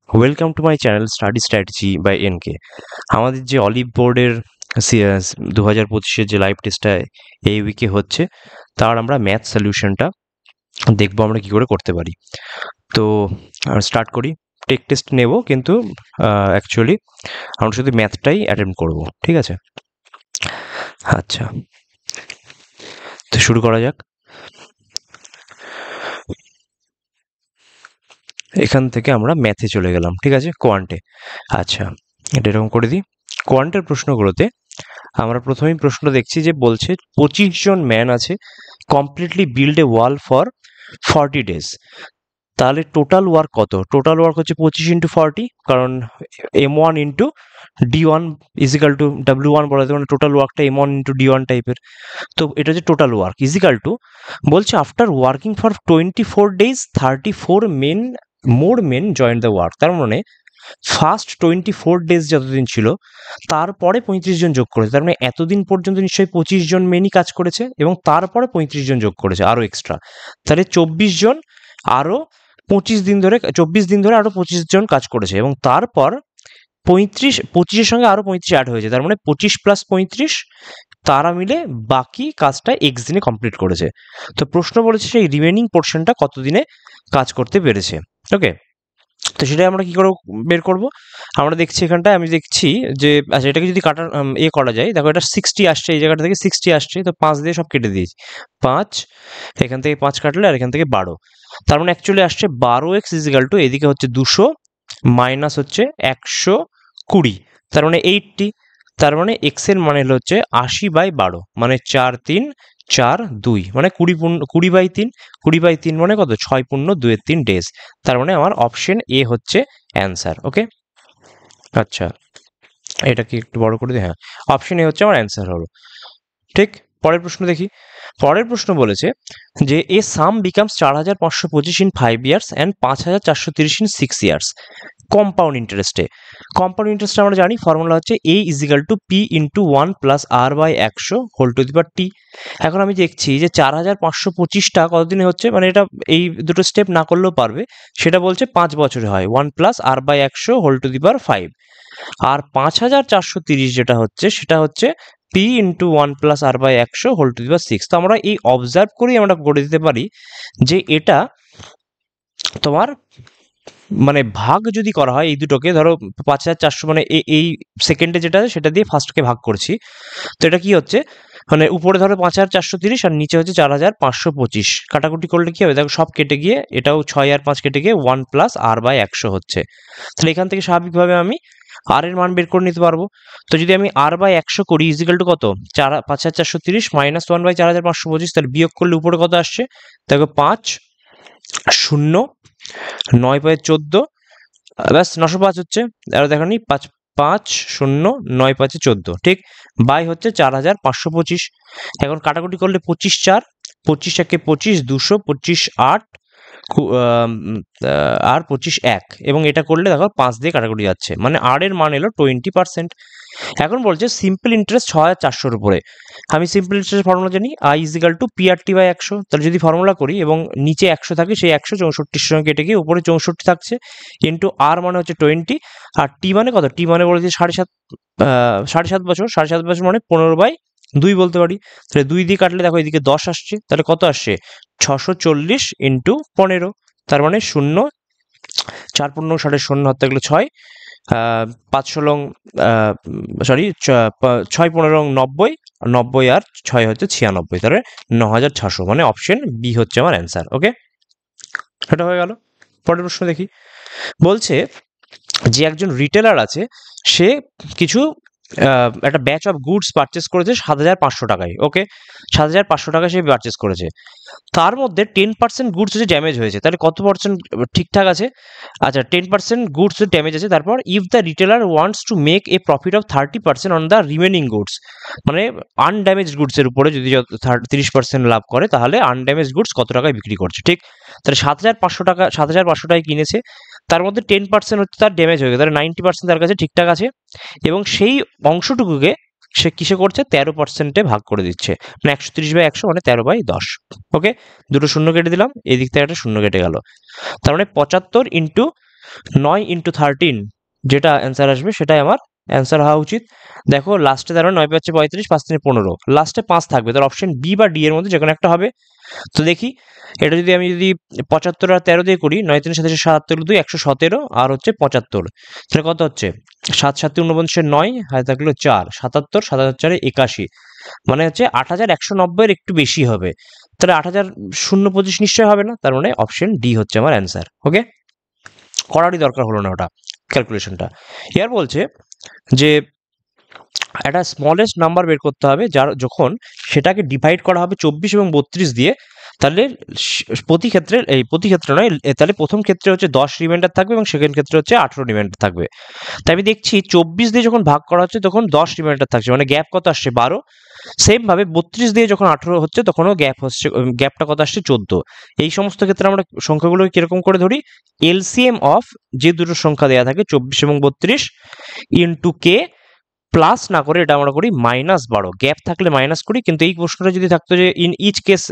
Welcome to my channel study strategy by NK. আমাদের যে olive বোর্ডের 2025-এর যে লাইভ টেস্টটা এই উইকে হচ্ছে, তার আমরা ম্যাথ সলিউশনটা দেখবো আমরা কি করে করতে পারি। তো স্টার্ট করি। টেক টেস্ট নেব, কিন্তু অ্যাকচুয়ালি আমরা শুধু ম্যাথটাই অ্যাটেম্প করব, ঠিক আছে? আচ্ছা, তো শুরু করা যাক। এখান থেকে আমরা ম্যাথে চলে গেলাম, ঠিক আছে, কোয়ান্টে। আচ্ছা, এটা এরকম করে দিই। কোয়ান্টের প্রশ্নগুলোতে আমরা প্রথমেই প্রশ্ন দেখছি যে বলছে 25 জন ম্যান আছে, completely build a wall for 40 days. তাহলে টোটাল ওয়ার্ক কত? টোটাল ওয়ার্ক হচ্ছে 25 ইন্টু 40, কারণ M1 into D1 is equal two W1 বলা যেতে পারে, টোটাল ওয়ার্কটা M1 ইন্টু D1 টাইপের। তো এটা হচ্ছে টোটাল ওয়ার্ক ইজিক্যাল টু, বলছে after working for 24 days 34 more men join the work. তার মানে ফার্স্ট 24 ডেজ যতদিন ছিল তারপরে 35 জন যোগ করেছে। তার মানে এতদিন পর্যন্ত নিশ্চয়ই 25 জন মেনই কাজ করেছে এবং তারপরে 35 জন যোগ করেছে আরও এক্সট্রা। তাহলে 24 জন আরও 25 দিন ধরে, 24 দিন ধরে আরও 25 জন কাজ করেছে এবং তারপর 25-এর সঙ্গে আরও 35 অ্যাড হয়েছে। তার মানে 25 প্লাস 35, তারা মিলে বাকি কাজটা এক্স দিনে কমপ্লিট করেছে। তো প্রশ্ন বলেছে সেই রিমেনিং পোর্শনটা কতদিনে কাজ করতে পেরেছে। ওকে, তো সেটাই আমরা কি করে বের করব? আমরা দেখছি এখানটায়, আমি দেখছি যে আচ্ছা, এটাকে যদি কাটার করা যায়, দেখো এটা 60 আসছে, এই জায়গাটা থেকে 60 আসছে, তো 5 দিয়ে সব কেটে দিয়েছি। 5, এখান থেকে 5 কাটলে আর এখান থেকে 12, তার মানে অ্যাকচুয়ালি আসছে 12x ইজিক্যাল টু, এদিকে হচ্ছে 200 মাইনাস হচ্ছে 120, তার মানে 80। তার মানে এক্স এর মানে হচ্ছে 80/12, মানে 4-3-4-2, মানে 20/3, 20/3 মানে কত? 6×2-3 ডেজ। তার মানে আমার অপশন এ হচ্ছে অ্যান্সার। ওকে, আচ্ছা, এটাকে একটু বড় করে দিই। হ্যাঁ, অপশন এ হচ্ছে আমার অ্যান্সার হলো ঠিক। পরের প্রশ্ন দেখি। পরের প্রশ্ন বলেছে যে a sum becomes 4525 in 5 years and 5430 in 6 years compound ইন্টারেস্টে। কম্পাউন্ড ইন্টারেস্ট আমরা জানি ফর্মুলা হচ্ছে a equal to p into 1 plus r by 100 whole to the power t। এখন আমি দেখছি যে 4525টা কতদিনে হচ্ছে, মানে এটা এই দুটো স্টেপ না করলেও পারবে। সেটা বলছে 5 বছরে হয়, 1 plus r by 100 whole to the power 5। আর 5430 যেটা হচ্ছে সেটা হচ্ছে p into 1 plus r by 100 whole to the power 6। তো আমরা এই অবজার্ভ করেই আমরা করে দিতে পারি যে এটা তোমার মানে ভাগ যদি করা হয় এই দুটোকে, ধরো 5400 মানে এই সেকেন্ডে যেটা আছে সেটা দিয়ে ফার্স্টকে ভাগ করছি। তো এটা কি হচ্ছে, মানে উপরে ধরো 5430 আর নিচে হচ্ছে 4525, কাটাকুটি করলে কি হবে? দেখো সব কেটে গিয়ে এটাও 6 আর 5 কেটে গিয়ে 1 প্লাস r বাই 100 হচ্ছে। তাহলে এখান থেকে স্বাভাবিকভাবে আমি আর এর মান বের করে নিতে পারবো। তো যদি আমি r বাই 100 করি ইজিক্যাল টু কত? 5430 মাইনাস 1 বাই 4525, তাহলে বিয়োগ করলে উপরে কত আসছে? দেখো 5 0 9 পায়ে 14, ব্যাস 905 হচ্ছে। আর দেখো নি 5 5 0 9 5 14, ঠিক, বাই হচ্ছে 4525। এখন কাটাকুটি করলে 25 4, 25 একে 25, 200, 25 8 আর 25 1, এবং এটা করলে দেখো 5 দিয়ে কাটাকুটি যাচ্ছে, মানে আর এর মান এলো 20%। এখন বলছে সিম্পল ইন্টারেস্ট 6400-র উপরে। আমি সিম্পল ইন্টারেস্ট ফর্মুলা জানি, I is equal to PRT by 100। তাহলে যদি ফর্মুলা করি এবং নিচে 100 থাকে, সেই 100 64-র সঙ্গে কেটে গিয়ে উপরে 64 থাকছে, ইন্টু আর মানে হচ্ছে 20, আর টি মানে কত? টি মানে বলেছি 7.5 বছর। 7.5 বছর মানে 15/2 বলতে পারি। তাহলে 2 দিয়ে কাটলে দেখো এদিকে 10 আসছে, তাহলে কত আসছে? 640 ইন্টু 15, তার মানে 0, 4 15 60, 0 হাতে গেলে 6, 5 16 সরি 6 15 90, 90 আর 6 হচ্ছে 96, তাহলে 9600, মানে অপশন বি হচ্ছে আমার অ্যান্সার। ওকে, এটা হয়ে গেল। পরের প্রশ্ন দেখি। বলছে যে একজন রিটেলার আছে, সে কিছু একটা ব্যাচ অফ গুডস পারচেস করেছে 7500 টাকায়। ওকে, 7500 টাকায় সে পারচেস করেছে, তার মধ্যে 10% গুডস হচ্ছে ড্যামেজ হয়েছে। তাহলে কত পার্সেন্ট ঠিকঠাক আছে? আচ্ছা, 10% গুডস ড্যামেজ আছে। তারপর if the retailer wants to make a profit of 30% on the remaining goods, মানে আনড্যামেজড গুডসের উপরে যদি 30% লাভ করে, তাহলে আনড্যামেজড গুডস কত টাকায় বিক্রি করছে, ঠিক? তাহলে 7500 টাকা, 7500 টাকায় কিনেছে, তার মধ্যে 10% হচ্ছে তার ড্যামেজ হয়ে গেছে, তাহলে 90% তার কাছে ঠিকঠাক আছে, এবং সেই অংশটুকুকে সে কিসে করছে? 13%-এ ভাগ করে দিচ্ছে, মানে 130/100 মানে 13/10। ওকে, দুটো শূন্য কেটে দিলাম, এই দিক থেকে একটা শূন্য কেটে গেল, তার মানে 75 ইন্টু 9 ইন্টু 13 যেটা অ্যান্সার আসবে সেটাই আমার অ্যান্সার হওয়া উচিত। দেখো লাস্টে ধরো 9 পাচ্ছে 35, 5 3 15, লাস্টে 5 থাকবে, তাহলে অপশন বি বা ডি এর মধ্যে যে কোনো একটা হবে। তো দেখি এটা যদি আমি 75 আর 13 দিয়ে করি, 9 3 7 77 2 117 আর হচ্ছে 75, তাহলে কত হচ্ছে 7 7 49 9 হাতে থাকলো 4 77 77 4 81, মানে হচ্ছে 8190 এর একটু বেশি হবে। তাহলে 8025 নিশ্চয় হবে না, তার মানে অপশন ডি হচ্ছে আমার অ্যান্সার। ওকে, করারই দরকার হলো না ওটা ক্যালকুলেশনটা। এর বলছে যে একটা স্মলেস্ট নাম্বার বের করতে হবে যার যখন সেটাকে ডিভাইড করা হবে 24 এবং 32 দিয়ে, তাহলে প্রতি ক্ষেত্রে নয়, তাহলে প্রথম ক্ষেত্রে হচ্ছে 10 রিমাইন্ডার থাকবে এবং সেকেন্ড ক্ষেত্রে হচ্ছে 18 রিমাইন্ডার থাকবে। তাই আমি দেখছি 24 দিয়ে যখন ভাগ করা হচ্ছে তখন 10 রিমাইন্ডার থাকছে, মানে গ্যাপ কত আসছে 12। সেম ভাবে 32 দিয়ে যখন 18 হচ্ছে তখনও গ্যাপটা কত আসছে 14। এই সমস্ত ক্ষেত্রে আমরা সংখ্যাগুলো কিরকম করে ধরি, এলসিএম অফ যে দুটো সংখ্যা দেওয়া থাকে 24 এবং 32 ইন্টু কে, প্লাস না করে এটা আমরা করি -12, গ্যাপ থাকলে মাইনাস করি। কিন্তু এই প্রশ্নটা যদি থাকতো যে in each case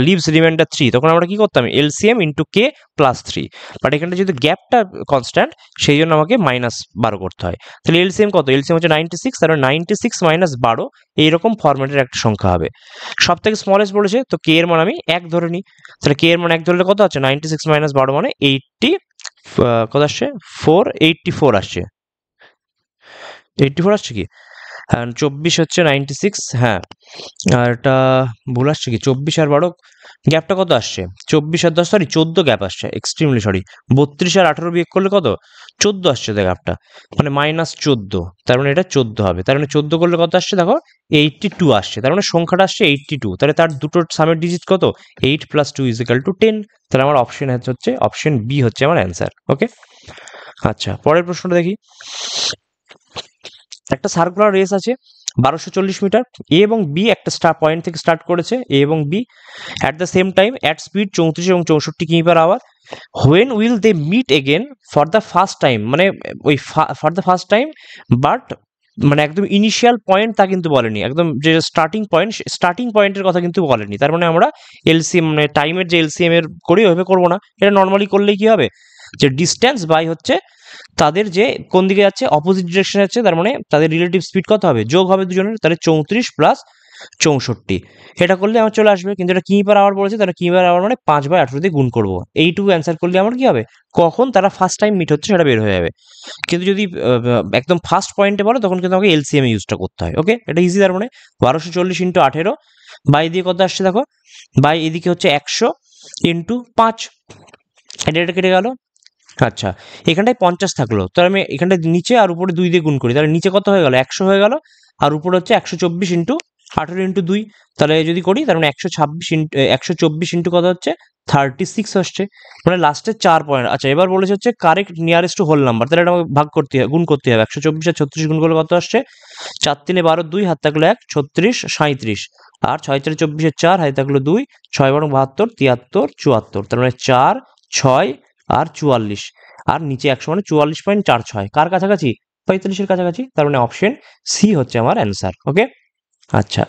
leaves remainder 3, তখন আমরা কি করতাম LCM into k plus 3, but এখানটা যেহেতু গ্যাপটা কনস্ট্যান্ট সেই জন্য আমাকে -12 করতে হয়। তাহলে এলসিএম কত, এলসিএম হচ্ছে 96, তাহলে 96 -12 এইরকম ফরম্যাটের একটা সংখ্যা হবে। সব থেকে স্মলেস্ট বলেছে তো কে এর মান আমি 1 ধরে নিই, তাহলে কে এর মান 1 ধরলে কত আছে 96 -12 মানে 80, কত আসছে 484 আসছে, 84 আসছে কি, হ্যাঁ 24 হচ্ছে 96, হ্যাঁ আর এটা ভুল আসছে কি 24 আর 12 গ্যাপটা কত আসছে 24 আর 10 সরি 14 গ্যাপ আসছে, এক্সট্রিমলি সরি। 32 আর 18 বিয়োগ করলে কত 14 আসছে তো গ্যাপটা, মানে -14, তার মানে এটা 14 হবে। তার মানে 14 করলে কত আসছে দেখো 82 আসছে, তার মানে সংখ্যাটা আসছে 82, তাহলে তার দুটো সামের ডিজিট কত 8 + 2 = 10, তাহলে আমার অপশন হচ্ছে অপশন বি হচ্ছে আমার অ্যান্সার। ওকে, আচ্ছা পরের প্রশ্নটা দেখি। একটা সার্কুলার রেস আছে 1240 মিটার, এ এবং বি একটা পয়েন্ট থেকে স্টার্ট করেছে, এ এবং B at the same time at speed 34 এবং 64 কিমি/আওয়ার। When will they meet again for the first time, মানে ওই for the first time, but মানে একদম ইনিশিয়াল পয়েন্ট তা কিন্তু বলেনি, একদম যে স্টার্টিং পয়েন্টের কথা কিন্তু বলেনি। তার মানে আমরা এলসিএম মানে টাইমের যে এলসিএম এর করি ওইভাবে করবো না, এটা নর্মালি করলেই কি হবে যে ডিস্টেন্স বাই হচ্ছে তাদের যে কোন দিকে যাচ্ছে অপোজিট ডিরেকশনে যাচ্ছে, তার মানে তাদের রিলেটিভ স্পিড কত হবে যোগ হবে দুজনের, তাহলে 34 + 64, এটা করলে আমার চলে আসবে। কিন্তু এটা কিমি/আওয়ার বলেছে, তাহলে কিমি/আওয়ার মানে 5/18 দিয়ে গুণ করবো, এইটুকু অ্যান্সার করলে আমার কি হবে কখন তারা ফার্স্ট টাইম মিট হচ্ছে সেটা বের হয়ে যাবে। কিন্তু যদি একদম ফার্স্ট পয়েন্টে বলো তখন কিন্তু আমাকে এলসিএম ইউজটা করতে হয়। ওকে, এটা ইজি। তার মানে 1240 × 18 বাই দিয়ে কত আসছে দেখো, বাই এদিকে হচ্ছে 100 × 5, এটা কেটে গেল। আচ্ছা এখানটায় 50 থাকলো, তাহলে আমি এখানটায় নিচে আর উপরে 2 দিয়ে গুণ করি, তাহলে নিচে কত হয়ে গেল 100 হয়ে গেল, আর উপরে হচ্ছে 124 × 18 × 2, তাহলে যদি করি তার মানে 124 ইন্টু কত হচ্ছে 36 আসছে, মানে লাস্টে 4 পয়েন্ট। আচ্ছা এবার বলেছে হচ্ছে correct nearest to whole number, তাহলে এটা আমাকে ভাগ করতে হবে, গুণ করতে হবে। 124 আর 36 গুণ করলে কত আসছে 4 3 12 2 হাত থাকলো 1 36 37, আর 6 4 24 4 হাতে থাকলো 2 6 12 72 73 74, তার মানে 4 6 আর 44, আর নিচে 100 মানে 44.46, কার কাছাকাছি 45-এর কাছাকাছি, তার মানে অপশন সি হচ্ছে আমার অ্যান্সার। ওকে, আচ্ছা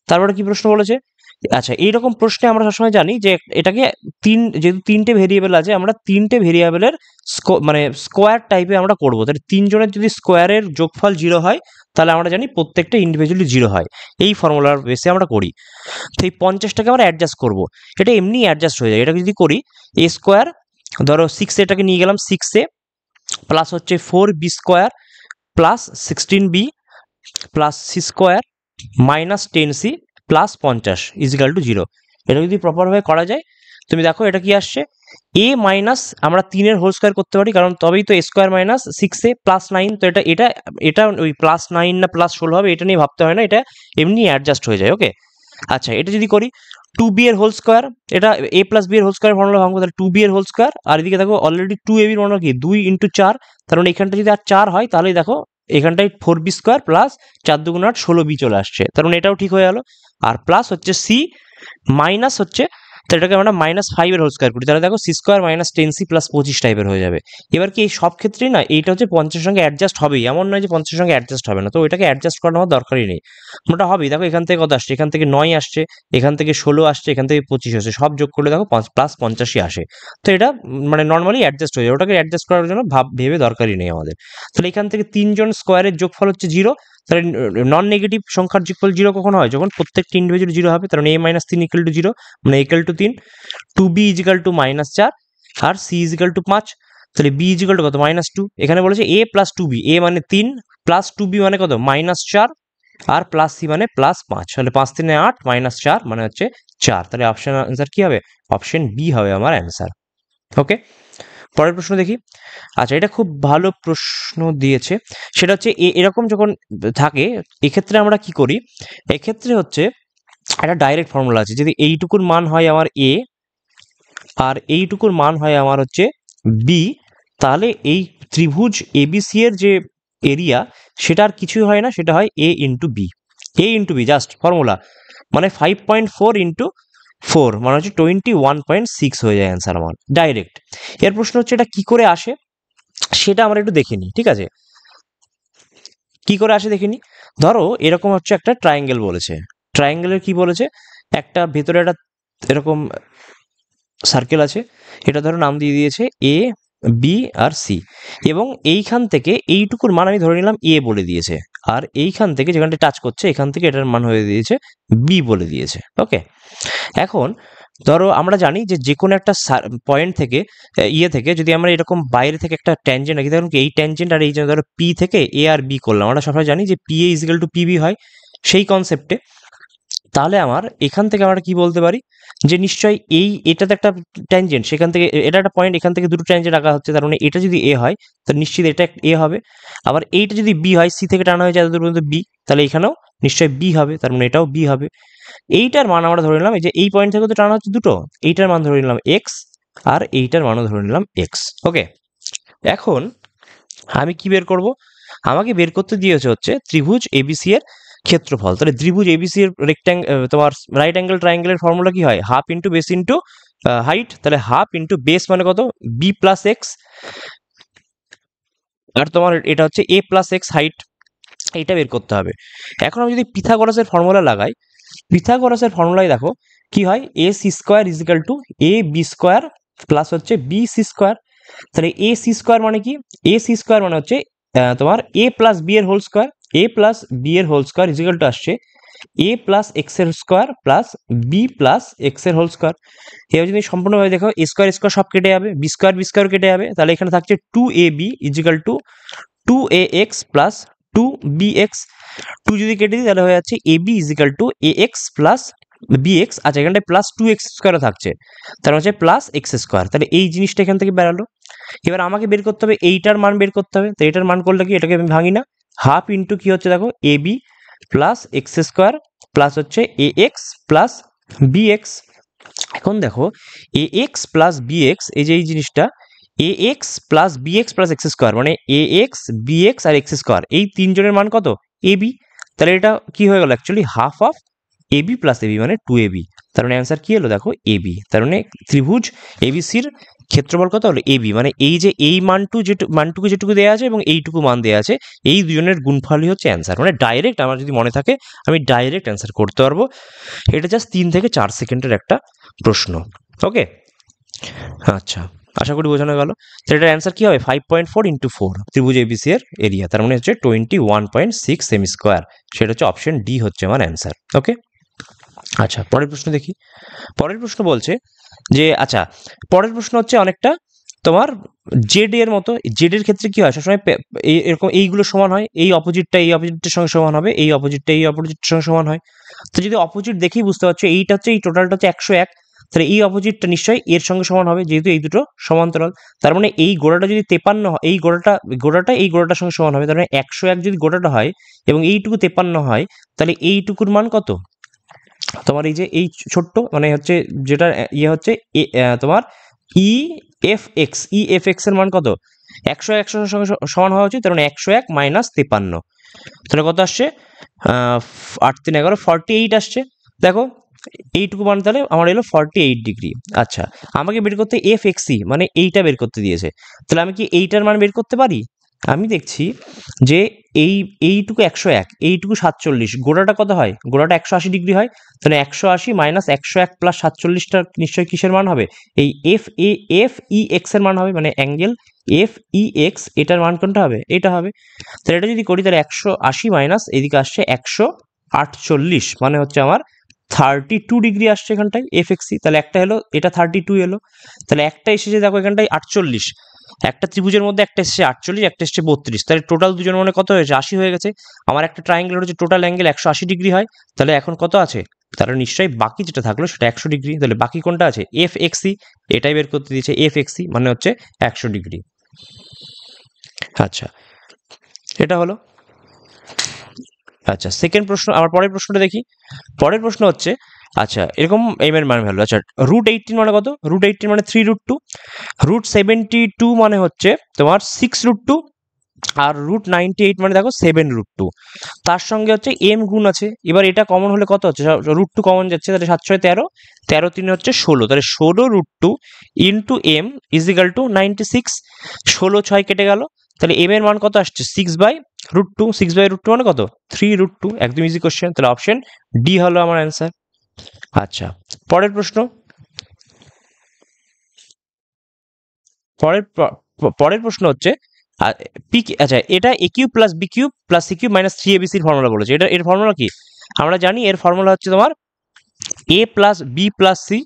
তারপরে কি প্রশ্ন বলেছে, আচ্ছা এইরকম প্রশ্নে আমরা সবসময় জানি যে এটাকে যেহেতু 3টে ভেরিয়েবল আছে, আমরা 3টে ভেরিয়েবলের মানে স্কোয়ার টাইপে আমরা করবো, তাহলে 3 জনের যদি স্কোয়ারের যোগফল 0 হয় তাহলে আমরা জানি প্রত্যেকটা ইন্ডিভিজুয়ালি 0 হয়, এই ফর্মুলার বেসে আমরা করি। তো এই 50টাকে আমরা অ্যাডজাস্ট করবো, এটা এমনি অ্যাডজাস্ট হয়ে যায়। এটা যদি করি এ স্কোয়ার, ধরো 6 এটাকে নিয়ে গেলাম 6a প্লাস হচ্ছে 4b² plus 16b plus c² minus 10c plus 50 = 0। এটা যদি প্রপারভাবে করা যায় তুমি দেখো এটা কি আসছে a মাইনাস, আমরা 3-এর হোল স্কোয়ার করতে পারি কারণ তবেই তো a² মাইনাস 6a প্লাস 9, তো এটা ওই প্লাস 9 না প্লাস 16 হবে এটা নিয়ে ভাবতে হয় না, এটা এমনি অ্যাডজাস্ট হয়ে যায়। ওকে, আচ্ছা এটা যদি করি 2b এর হোল স্কোয়ার, এটা a + b এর হোল স্কোয়ার ফর্মুলা ভাঙবো, তাহলে 2b এর হোল স্কোয়ার, আর এদিকে দেখো অলরেডি 2ab এর ফর্মুলা কি 2 × 4, তার মানে এখানটা যদি আর 4 হয় তাহলেই দেখো এখানটায় 4b² প্লাস 4 × 2 = 8 16b চলে আসছে, তার মানে এটাও ঠিক হয়ে গেল। আর প্লাস হচ্ছে c মাইনাস হচ্ছে তো এটাকে আমরা -5 হোল স্কোয়ার করি, তাহলে দেখো সি স্কোয়ার -10c + 25 টাইপের হয়ে যাবে। এবার কি এই সব ক্ষেত্রেই না এইটা হচ্ছে 50 সঙ্গে অ্যাডজাস্ট হবেই, এমন নয় যে 50 সঙ্গে অ্যাডজাস্ট হবে না, তো ওইটাকে অ্যাডজাস্ট করানোর দরকারই নেই, মোটা হবেই। দেখো এখান থেকে কত আসছে, এখান থেকে 9 আসছে, এখান থেকে 16 আসছে, এখান থেকে 25 আসছে, সব যোগ করলে দেখো +85 আসে। তো এটা মানে নর্মালি অ্যাডজাস্ট হয়ে যায়, ওটাকে অ্যাডজাস্ট করার জন্য ভেবে দরকারই নেই আমাদের। তাহলে এখান থেকে 3 জন স্কোয়ারের যোগফল হচ্ছে 0। তাহলে নন নেগেটিভ সংখ্যার যোগফল 0 কখন হয়, যখন প্রত্যেকটি ইন্ডিভিজুয়াল 0 হবে, কারণ a - 3 = 0, মানে equal to 3, 2b = -4 R c = 5। তাহলে b = কত, -2। এখানে বলেছে a + 2b, a মানে 3 প্লাস 2b মানে কত, -4 আর প্লাস c মানে +5, তাহলে 5 × 3 = 8, -4 মানে হচ্ছে 4। তাহলে অপশন আনসার কি হবে, অপশন বি হবে আমার অ্যান্সার। ওকে, পরের প্রশ্ন দেখি। আচ্ছা, এটা খুব ভালো প্রশ্ন দিয়েছে, সেটা হচ্ছে এরকম যখন থাকে এক্ষেত্রে আমরা কি করি, এক্ষেত্রে হচ্ছে একটা ডাইরেক্ট ফর্মুলা আছে, যদি এইটুকুর মান হয় আমার এ আর এইটুকুর মান হয় আমার হচ্ছে বি, তাহলে এই ত্রিভুজ এবিসি এর যে এরিয়া সেটা আর কিছুই হয় না, সেটা হয় এ ইন্টু বি। এ ইন্টু বি জাস্ট ফর্মুলা, মানে 5.4 × 4 মানে হচ্ছে 21.6 হয়ে যায় অ্যান্সার আমার ডাইরেক্ট। এর প্রশ্ন হচ্ছে এটা কি করে আসে সেটা আমরা একটু দেখে নিই, ঠিক আছে? কি করে আসে দেখে নিই। ধরো এরকম হচ্ছে একটা ট্রায়াঙ্গেল বলেছে, ট্রায়াঙ্গেলের কি বলেছে, একটা ভেতরে একটা এরকম সার্কেল আছে, এটা ধরো নাম দিয়ে দিয়েছে এ, বি আর সি, এবং এইখান থেকে এইটুকুর মান আমি ধরে নিলাম এ বলে দিয়েছে, আর এইখান থেকে যেখানটা টাচ করছে এখান থেকে এটার মান হয়ে দিয়েছে বি বলে দিয়েছে। ওকে, এখন ধরো আমরা জানি যে যে কোনো একটা পয়েন্ট থেকে ইয়ে থেকে যদি আমরা এরকম বাইরে থেকে একটা ট্যানজেন্ট রাখি, ধরুন এই ট্যানজেন্ট আর এই যে ধরো পি থেকে এ আর বি করলাম, আমরা সবাই জানি যে পি এ = পিবি হয় সেই কনসেপ্টে। তাহলে আমার এখান থেকে আমরা কি বলতে পারি, যে নিশ্চয়ই এটাতে একটা ট্যানজেন্ট, সেখান থেকে এটা একটা পয়েন্ট, এখান থেকে দুটো ট্যানজেন্ট রাখা হচ্ছে, তার মানে এটা যদি এ হয় তাহলে নিশ্চিত এটা এ হবে। আবার এইটা যদি বি হয়, সি থেকে টানা হয়েছে এতদূর পর্যন্ত বি, তাহলে এখানেও নিশ্চয়ই বি হবে, তার মানে এটাও বি হবে। এইটার মান আমরা ধরে নিলাম, এই যে এই পয়েন্ট থেকে তো টানা হচ্ছে দুটো, এইটার মান ধরে নিলাম এক্স, আর এইটার মানও ধরে নিলাম এক্স। ওকে, এখন আমি কি বের করব, আমাকে বের করতে দিয়েছে হচ্ছে ত্রিভুজ এবিসি এর ক্ষেত্রফল। তাহলে ত্রিভুজ এবিসি এর তোমার রাইট অ্যাঙ্গেল ট্রায়াঙ্গেলের ফর্মুলা কি হয়, half into base into height. তাহলে হাফ ইন্টু বেস মানে কত, বি প্লাস এক্স, আর তোমার এটা হচ্ছে এ প্লাস এক্স হাইট, এইটা বের করতে হবে। এখন আমি যদি পিথাগোরাসের ফর্মুলা লাগাই, পিথাগোরাসের ফর্মুলায় দেখো কি হয়, A C square = A B square plus হচ্ছে বি সি স্কোয়ার। তাহলে এ সি স্কোয়ার মানে কি, এ সি স্কোয়ার মানে হচ্ছে তোমার এ প্লাস বি এর whole square, a plus b এর হোল স্কোয়ার = আসছে এ প্লাস এক্স এর square plus B plus x এর হোল স্কোয়ার। এবার যদি সম্পূর্ণভাবে দেখো এ স্কোয়ার স্কোয়ার সব কেটে যাবে, বি স্কোয়ার কেটে যাবে, তাহলে এখানে থাকছে 2ab = 2ax প্লাস 2bx। 2 যদি কেটে দিই তাহলে হয়ে যাচ্ছে ab = ax প্লাস bx। আচ্ছা, এখানটায় প্লাস 2x স্কোয়ারও থাকছে, তার হচ্ছে প্লাস এক্স স্কোয়ার। তাহলে এই জিনিসটা এখান থেকে বেরালো। এবার আমাকে বের করতে হবে এইটার মান বের করতে হবে। তো এটার মান করলে কি, এটাকে আমি ভাঙি না, হাফ ইন্টু কি হচ্ছে দেখো ab plus x square plus হচ্ছে ax প্লাস bx। এখন দেখো ax প্লাস bx, এই যে এই জিনিসটা ax plus bx plus x square, মানে ax bx আর এক্স স্কোয়ার, এই তিনজনের মান কত, ab। তাহলে এটা কি হয়ে গেল, actually half of ab plus ab মানে 2ab। তার মানে অ্যান্সার কি হলো দেখো ab। তার মানে ত্রিভুজ এবিসির ক্ষেত্রফল কত হলো ab, মানে এই যে এই মানটুকু যেটুকু দেওয়া আছে এবং এইটুকু মান দেওয়া আছে, এই দুজনের গুণফলই হচ্ছে অ্যান্সার। মানে ডাইরেক্ট আমার যদি মনে থাকে আমি ডাইরেক্ট অ্যান্সার করতে পারবো। এটা জাস্ট 3 থেকে 4 সেকেন্ডের একটা প্রশ্ন। ওকে, আচ্ছা, আশা করি বোঝানো গেল। তো এটার অ্যান্সার কি হবে, 5.4 × 4 ত্রিভুজ এবিসি এর এরিয়া, তার মানে হচ্ছে 21.6 সেমি স্কোয়ার। সেটা হচ্ছে অপশন ডি হচ্ছে আমার অ্যান্সার। ওকে, আচ্ছা পরের প্রশ্ন দেখি। পরের প্রশ্ন বলছে যে, আচ্ছা পরের প্রশ্ন হচ্ছে অনেকটা তোমার জেড এর মতো। জেড এর ক্ষেত্রে কি হয়, সবসময় এরকম এইগুলো সমান হয়, এই অপোজিটের সঙ্গে সমান হবে, এই অপোজিটের সঙ্গে সমান হয়। তো যদি অপোজিট দেখেই বুঝতে পারছো, এইটা হচ্ছে এই টোটালটা হচ্ছে 101, তাহলে এই অপোজিটটা নিশ্চয়ই এর সঙ্গে সমান হবে, যেহেতু এই দুটো সমান্তরাল। তার মানে এই গোড়াটা যদি 53 হয়, এই গোড়াটা এই গোড়াটার সঙ্গে সমান হবে। তার মানে 101 যদি গোড়াটা হয় এবং এইটুকু 53 হয়, তাহলে এইটুকুর মান কত, তোমার এই যে এই ছোট্ট মানে হচ্ছে যেটা ইয়ে হচ্ছে তোমার ইএফএক্স এর মান কত, 101 সঙ্গে সমান হওয়া উচিত। তার মানে 101 - 53, তাহলে কত আসছে, 8 × 3 = 11, 48 আসছে। দেখো এইটুকু মান তাহলে আমার এলো 48 ডিগ্রি। আচ্ছা, আমাকে বের করতে এফ এক্সি মানে এইটা বের করতে দিয়েছে, তাহলে আমি কি এইটার মান বের করতে পারি? আমি দেখছি যে এইটুকু 101, এইটুকু 47, গোড়াটা কত হয়? গোড়াটা 180 ডিগ্রি হয়, তাহলে 180 মাইনাস 101 প্লাস 47টা নিশ্চয়ই কিসের মান হবে? এই এফ ই এক্স এর মান হবে, মানে অ্যাঙ্গেল এফ ই এক্স, এটার মান কোনটা হবে? এটা হবে। তাহলে এটা যদি করি তাহলে 180 মাইনাস এদিকে আসছে 148, মানে হচ্ছে আমার 32 ডিগ্রি আসছে এখানটায় এফ এক্সি। তাহলে একটা হলো এটা 32 এলো, তাহলে একটা এসেছে দেখো এখানটায় 48, একটা ত্রিভুজের মধ্যে একটা এসেছে 48, একটা এসেছে 32, তাহলে টোটাল দুজন মানে কত হয়েছে? 80 হয়ে গেছে। আমার একটা ট্রায়াঙ্গেল হচ্ছে টোটাল অ্যাঙ্গেল 180 ডিগ্রি হয়, তাহলে এখন কত আছে? তাহলে নিশ্চয়ই বাকি যেটা থাকলো সেটা 100 ডিগ্রি। তাহলে বাকি কোনটা আছে? এফ এক্সি, এটাই বের করতে দিয়েছে এফ এক্সি মানে হচ্ছে 100 ডিগ্রি। আচ্ছা, এটা হলো। আচ্ছা, সেকেন্ড প্রশ্ন, আমার পরের প্রশ্নটা দেখি। পরের প্রশ্ন হচ্ছে, আচ্ছা এরকম এম এর মান ভ্যালু, আচ্ছা √18 মানে কত? √18 মানে 3√2, √72 মানে হচ্ছে তোমার 6√2, আর √98 মানে দেখো 7√2, তার সঙ্গে হচ্ছে এম গুণ আছে। এবার এটা কমন হলে কত হচ্ছে? √2 কমন যাচ্ছে, তাহলে 7 6 13, 13 3 হচ্ছে 16, তাহলে 16√2 ইন্টু এম ইজিক্যাল টু 96, 16 6 কেটে গেল, তাহলে এম এর মান কত আসছে? 6/√2, 6/√2 মানে কত? 3√2, একদম ইজি কোশ্চেন। তাহলে অপশন ডি হলো আমার অ্যান্সার। আচ্ছা, পরের প্রশ্ন, পরের পরের প্রশ্ন হচ্ছে, আচ্ছা এটা A cube plus B cube plus C cube minus 3abc formula বলেছে। এটা এর ফর্মুলা কি? আমরা জানি এর ফর্মুলা হচ্ছে তোমার এ plus B plus C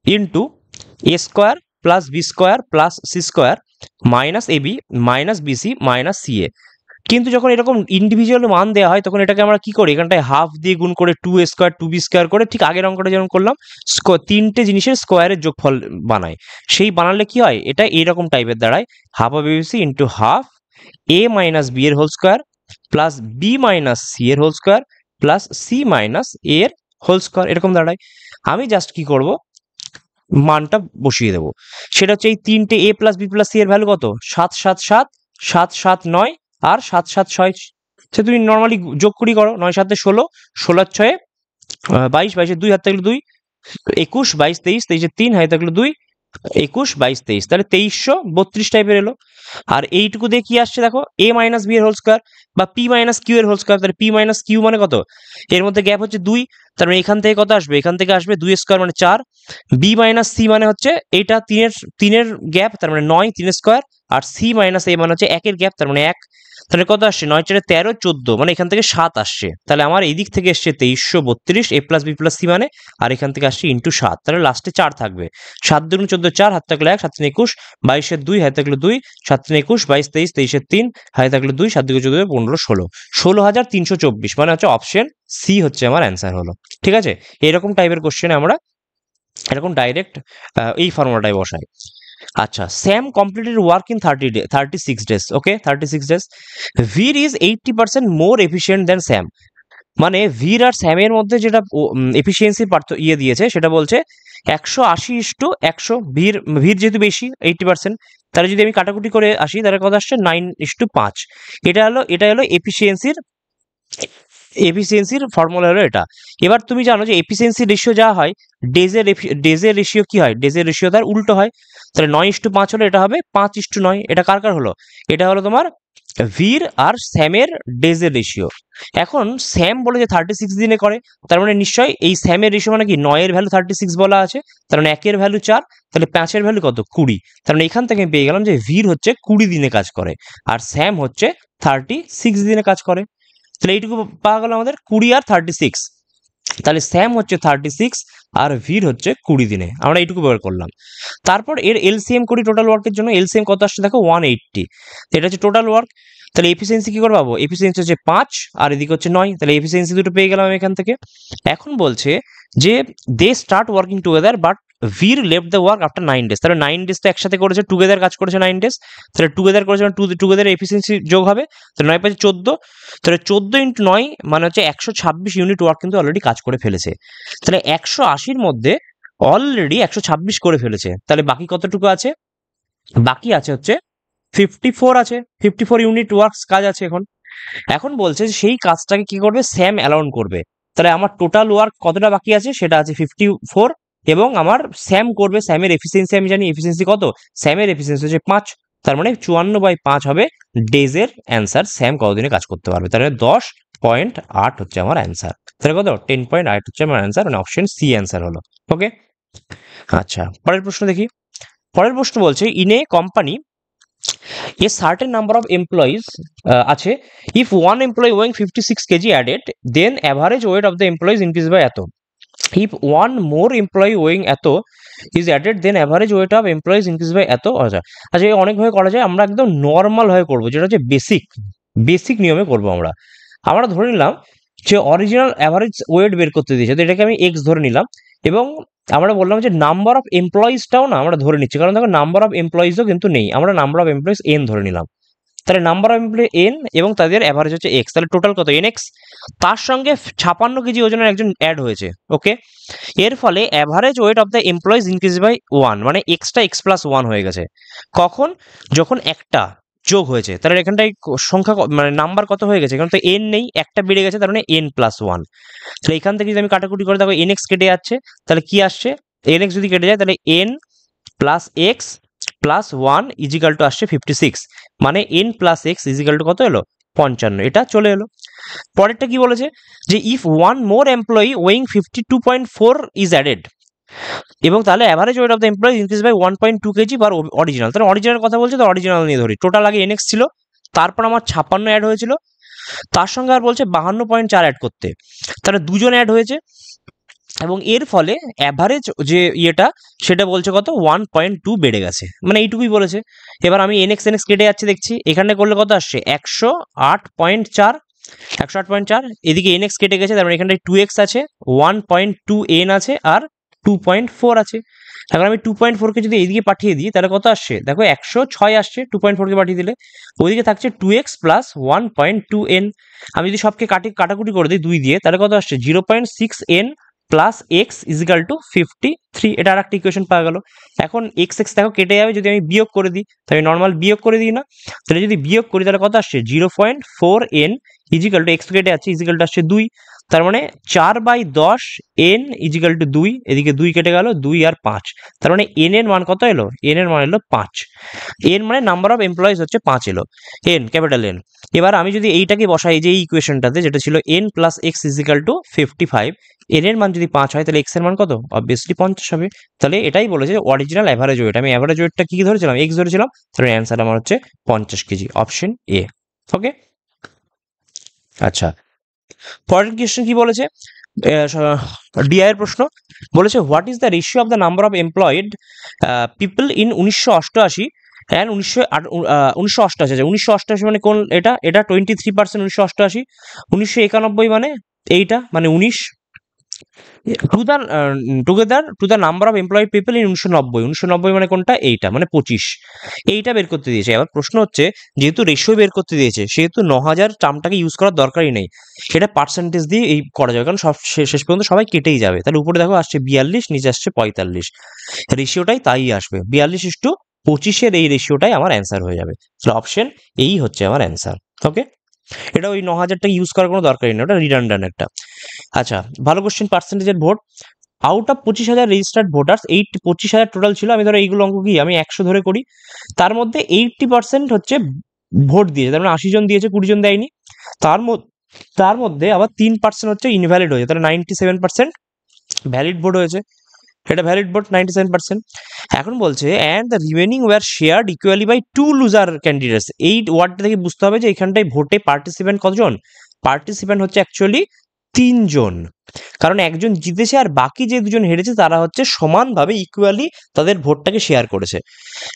into A square plus B square plus C square minus AB minus BC minus CA. কিন্তু যখন এরকম ইন্ডিভিজুয়াল মান দেওয়া হয় তখন এটাকে আমরা কি করি? এখানটায় হাফ দিয়ে গুণ করে 2a স্কোয়ার 2b স্কোয়ার করে, ঠিক আগের অঙ্কটা যেমন করলাম, তিনটে জিনিসের স্কোয়ারের যোগফল বানাই। সেই বানালে কি হয়? এটা এইরকম টাইপের দাঁড়ায়, half of ABC into half A minus B এর whole square plus B minus C এর whole square plus C minus A এর হোল স্কোয়ার, এরকম দাঁড়ায়। আমি জাস্ট কি করব? মানটা বসিয়ে দেবো। সেটা হচ্ছে এই তিনটে এ প্লাস বি প্লাস সি এর ভ্যালু কত? 7 7 7, 7 7 9 আর 7 7 6। সে তুমি নর্মালি যোগ করি করো, 9 7 16, 16 6 22, 22 2 হাত থাকলে 2, 21 22 23, 23 3 হাতে থাকলো 2, 21 22 23, তাহলে 2332 টাইপের এলো। আর এইটুকু দিয়ে কি আসছে দেখো? এ মাইনাস বি এর হোল স্কোয়ার বা পি মাইনাস কিউ এর হোল স্কোয়ার, তাহলে পি মাইনাস কিউ মানে কত? এর মধ্যে গ্যাপ হচ্ছে 2, তার মানে এখান থেকে কত আসবে? এখান থেকে আসবে 2 স্কোয়ার মানে 4, বি মাইনাস সি মানে হচ্ছে এটা 3-এর গ্যাপ, তার মানে 9 3 স্কোয়ার, আর সি মাইনাস এ মানে হচ্ছে 1-এর গ্যাপ, তার মানে 1, তাহলে কত আসছে? 9 4 13 14, মানে এখান থেকে 7 আসছে। তাহলে আমার এই দিক থেকে এসছে 2332 এ প্লাস বি প্লাস সি মানে, আর এখান থেকে আসছে ইন্টু 7, তাহলে লাস্টে 4 থাকবে। 7 2 14 4, হাত থাকলে 1, 7 3 21, 22 2, হাতে থাকলে 2, 7 3 21, 22 23, 23 3, হাতে থাকলে 2, 7 2 14 15 16, 16324, মানে হচ্ছে অপশন সি হচ্ছে আমার অ্যান্সার হলো। ঠিক আছে, এরকম টাইপের কোশ্চেনে আমরা এরকম ডাইরেক্ট এই ফর্মুলাটাই বসাই। আচ্ছা, Sam completed work in 36 days. Okay, 36 days. Veer is 80% more efficient than Sam, মানে ভির আর স্যামের মধ্যে যেটা এফিসিয়েন্সি দিয়েছে সেটা বলছে 180:100। ভির যেহেতু বেশি 80%, তাহলে যদি আমি কাটাকুটি করে আসি তাহলে কত আসছে? 9:5। এটা হলো এফিসিয়েন্সির ফর্মুলা হলো এটা। এবার তুমি জানো যে এফিসিয়েন্সি রেশিও যা হয়, ডেজের রেশিও কি হয়? ডেজের রেশিও তার উল্টো হয়। তাহলে 9:5 হলে এটা হবে 5:9। এটা কার কার হলো? এটা হলো তোমার ভির আর স্যামের ডেজের রেশিও। এখন স্যাম বলে যে 36 দিনে করে, তার মানে নিশ্চয়ই এই স্যামের রেশিও মানে কি 9-এর ভ্যালু 36 বলা আছে, তার মানে 1-এর ভ্যালু 4, তাহলে 5-এর ভ্যালু কত? 20। তার মানে এখান থেকে পেয়ে গেলাম যে ভির হচ্ছে 20 দিনে কাজ করে আর স্যাম হচ্ছে 36 দিনে কাজ করে। তাহলে এইটুকু পাওয়া গেল আমাদের 20 আর 36, তাহলে স্যাম হচ্ছে 36 আর ভির হচ্ছে 20 দিনে, আমরা এইটুকু বের করলাম। তারপর এর এলসিএম করি টোটাল ওয়ার্কের জন্য। এলসিএম কত আসছে দেখো? 180। এটা হচ্ছে টোটাল ওয়ার্ক। তাহলে এফিসিয়েন্সি কি করে পাবো? এফিসিয়েন্সি হচ্ছে 5 আর এদিকে হচ্ছে 9, তাহলে এফিসিয়েন্সি দুটো পেয়ে গেলাম এখান থেকে। এখন বলছে যে they start working together but ভির left the work after 9 days. তাহলে 9 ডেজ তো একসাথে করেছে, টুগেদার কাজ করেছে 9 ডেজ, তাহলে টুগেদার করেছে মানে টুগেদার এফিসিয়েন্সি যোগ হবে, তাহলে 9 5 14, তাহলে 14 × 9 মানে হচ্ছে 126 ইউনিট ওয়ার্ক কিন্তু অলরেডি কাজ করে ফেলেছে। তাহলে 180-র মধ্যে অলরেডি 126 করে ফেলেছে, তাহলে বাকি কতটুকু আছে? বাকি আছে হচ্ছে 54 আছে, 54 ইউনিট ওয়ার্কস কাজ আছে এখন। এখন বলছে যে সেই কাজটাকে কি করবে? স্যাম অ্যালাউন করবে। তাহলে আমার টোটাল ওয়ার্ক কতটা বাকি আছে সেটা আছে 54, এবং আমার স্যাম করবে, স্যামের এফিসিয়েন্সি আমি জানি, এফিসিয়েন্সি কত, স্যামের এফিসিয়েন্সি হচ্ছে 5, তার মানে 54/5 হবে ডেজের অ্যান্সার, স্যাম কতদিনে কাজ করতে পারবে, তাহলে 10.8 হচ্ছে আমার অ্যান্সার, তাহলে কত 10.8 হচ্ছে আমার অ্যান্সার, মানে অপশন সি অ্যান্সার হলো। ওকে, আচ্ছা পরের প্রশ্ন দেখি। পরের প্রশ্ন বলছে in a company a certain number of employees আছে, if one employee weighing 56 kg added, then average weight of the employees increase by এত, if one more employee weighing এত is added, then average weight of employees increase by এত। আচ্ছা আচ্ছা, এই অনেকভাবে করা যায়, আমরা একদম নর্মাল ভাবে করবো, যেটা হচ্ছে বেসিক নিয়মে করবো। আমরা আমরা ধরে নিলাম যে অরিজিনাল অ্যাভারেজ ওয়েট বের করতে দিয়েছে, তো এটাকে আমি এক্স ধরে নিলাম, এবং আমরা বললাম যে নাম্বার অফ এমপ্লয়িজটাও না আমরা ধরে নিচ্ছি, কারণ দেখো নাম্বার অফ এমপ্লয়িজও কিন্তু নেই, আমরা নাম্বার অফ এমপ্লয়িজ এন ধরে নিলাম, তাহলে নাম্বার অফ এমপ্লয়ি এন এবং তাদের অ্যাভারেজ হচ্ছে এক্স, তাহলে টোটাল কত এন এক্স, তার সঙ্গে 56 কেজি ওজনের একজন অ্যাড হয়েছে। ওকে, এর ফলে average weight of the employees increase by 1, মানে এক্সটা এক্স প্লাস 1 হয়ে গেছে, কখন, যখন একটা যোগ হয়েছে, তাহলে এখানটায় সংখ্যা মানে নাম্বার কত হয়ে গেছে, এখানে তো এন নেই, একটা বেড়ে গেছে, তার মানে এন প্লাস 1, তাহলে এখান থেকে যদি আমি কাটাকুটি করে দেখো এন এক্স কেটে যাচ্ছে, তাহলে কি আসছে, এন এক্স যদি কেটে যায় তাহলে n plus x plus 1 is equal to আসছে 56, মানে n plus x is equal to কত এলো 55, এটা চলে এলো। পরেরটা কি বলেছে যে if one more employee weighing 52.4 is added, এবং তাহলে average weight of the employee increase by 1.2 kg per original, তাহলে অরিজিনাল কথা বলছে, তো অরিজিনাল নিয়ে ধরি, টোটাল আগে এন এক্স ছিল, তারপর আমার 56 অ্যাড হয়েছিল, তার সঙ্গে আর বলছে 52.4 অ্যাড করতে, তাহলে দুজন অ্যাড হয়েছে, এবং এর ফলে অ্যাভারেজ যে ইয়েটা সেটা বলছে কত 1.2 বেড়ে গেছে, মানে এইটুকুই বলেছে। এবার আমি এন এক্স কেটে যাচ্ছে দেখছি, এখানে করলে কত আসছে 108.4, 108.4, এদিকে এন এক্স কেটে গেছে, তার মানে এখানটায় 2x আছে, 1.2 এন আছে, আর 2.4 আছে। এখন আমি 2.4কে যদি এইদিকে পাঠিয়ে দিই তাহলে কত আসছে দেখো 106 আসছে, 2.4কে পাঠিয়ে দিলে, ওইদিকে থাকছে 2x প্লাস 1.2 এন, আমি যদি সবকে কাটাকুটি করে দিই 2 দিয়ে, তাহলে কত আসছে 0.6 n plus x is equal to 53, এটা আর একটা ইকুয়েশন পাওয়া গেল। এখন এক্স এক্স দেখো কেটে যাবে, যদি আমি বিয়োগ করে দিই, তাহলে নর্মাল বিয়োগ করে দিই না, তাহলে যদি বিয়োগ করি তাহলে কত আসছে 0.4 এন ইজিক্যাল টু এক্স কেটে যাচ্ছে, ইজিক্যাল টু আসছে 2, তার মানে 4/10 এন ইজিক্যাল টু 2, এদিকে 2 কেটে গেল, 2 আর 5, তার মানে এন এর মান কত এলো, এন এর মান এলো 5, এন মানে নাম্বার অফ এমপ্লয়িজ হচ্ছে 5 এলো, এন ক্যাপিটাল এন। এবার আমি যদি এইটাকে বসাই, যে এই ইকুয়েশনটাতে যেটা ছিল n plus x is equal to 55, n এর মান যদি 5 হয় তাহলে এক্স এর মান কত, অবভিয়াসলি 50 হবে, তাহলে এটাই বলেছে অরিজিনাল অ্যাভারেজ ওয়েট, আমি অ্যাভারেজ ওয়েটটা কি ধরেছিলাম, এক্স ধরেছিলাম, তাহলে অ্যান্সার আমার হচ্ছে 50 কেজি, অপশন এ। ওকে, আচ্ছা পরের কোয়েশ্চেন কি বলেছে, ডিআই এর প্রশ্ন বলেছে what is the ratio of the number of employed people in 1988 and 1988, 1988 মানে কোন, এটা 23%, 1988, 1991 মানে এইটা, মানে 19, to the number of employed people in 1990 মানে কোনটা, এইটা মানে 25, এইটা বের করতে দিয়েছে। এবার প্রশ্ন হচ্ছে যেহেতু রেশিও বের করতে দিয়েছে সেহেতু 9000 টার্মটাকে ইউজ করার দরকারই নেই, এটা পার্সেন্টেজ দিয়ে এই করা যাবে, কারণ সব শেষ পর্যন্ত সবাই কেটেই যাবে, তাহলে উপরে দেখো আসছে 42, নিচে আসছে 45, রেশিওটাই তাই আসবে 42:25, এই রেশিওটাই আমার অ্যান্সার হয়ে যাবে, তাহলে অপশন এই হচ্ছে আমার অ্যান্সার। ওকে, এটা ওই 9000টা ইউজ করার কোনো দরকারই নেই, ওটা রিডান্ডেন্ট একটা। আচ্ছা ভালো কোশ্চেন, পার্সেন্টেজের ভোট, out of 25,000 registered voters, 25,000 total ছিল, আমি ধরো এইগুলো অঙ্ক কি আমি 100 ধরে করি, তার মধ্যে 80% হচ্ছে ভোট দিয়েছে, তার মানে 80 জন দিয়েছে, 20 জন দেয়নি, তার মধ্যে আবার 3% হচ্ছে ইনভ্যালিড হয়েছে, তাহলে 97% ভ্যালিড ভোট হয়েছে, এটা ভ্যালিড ভোট 97%। এখন বলছে and the remaining were shared equally by 2 loser candidates, এই ওয়ার্ডটা থেকে বুঝতে হবে যে এখানটায় ভোটে পার্টিসিপেন্ট কতজন, পার্টিসিপেন্ট হচ্ছে অ্যাকচুয়ালি 3 জন, কারণ একজন জিতেছে আর বাকি যে দুজন হেরেছে তারা হচ্ছে সমানভাবে ইকুয়ালি তাদের ভোটটাকে শেয়ার করেছে।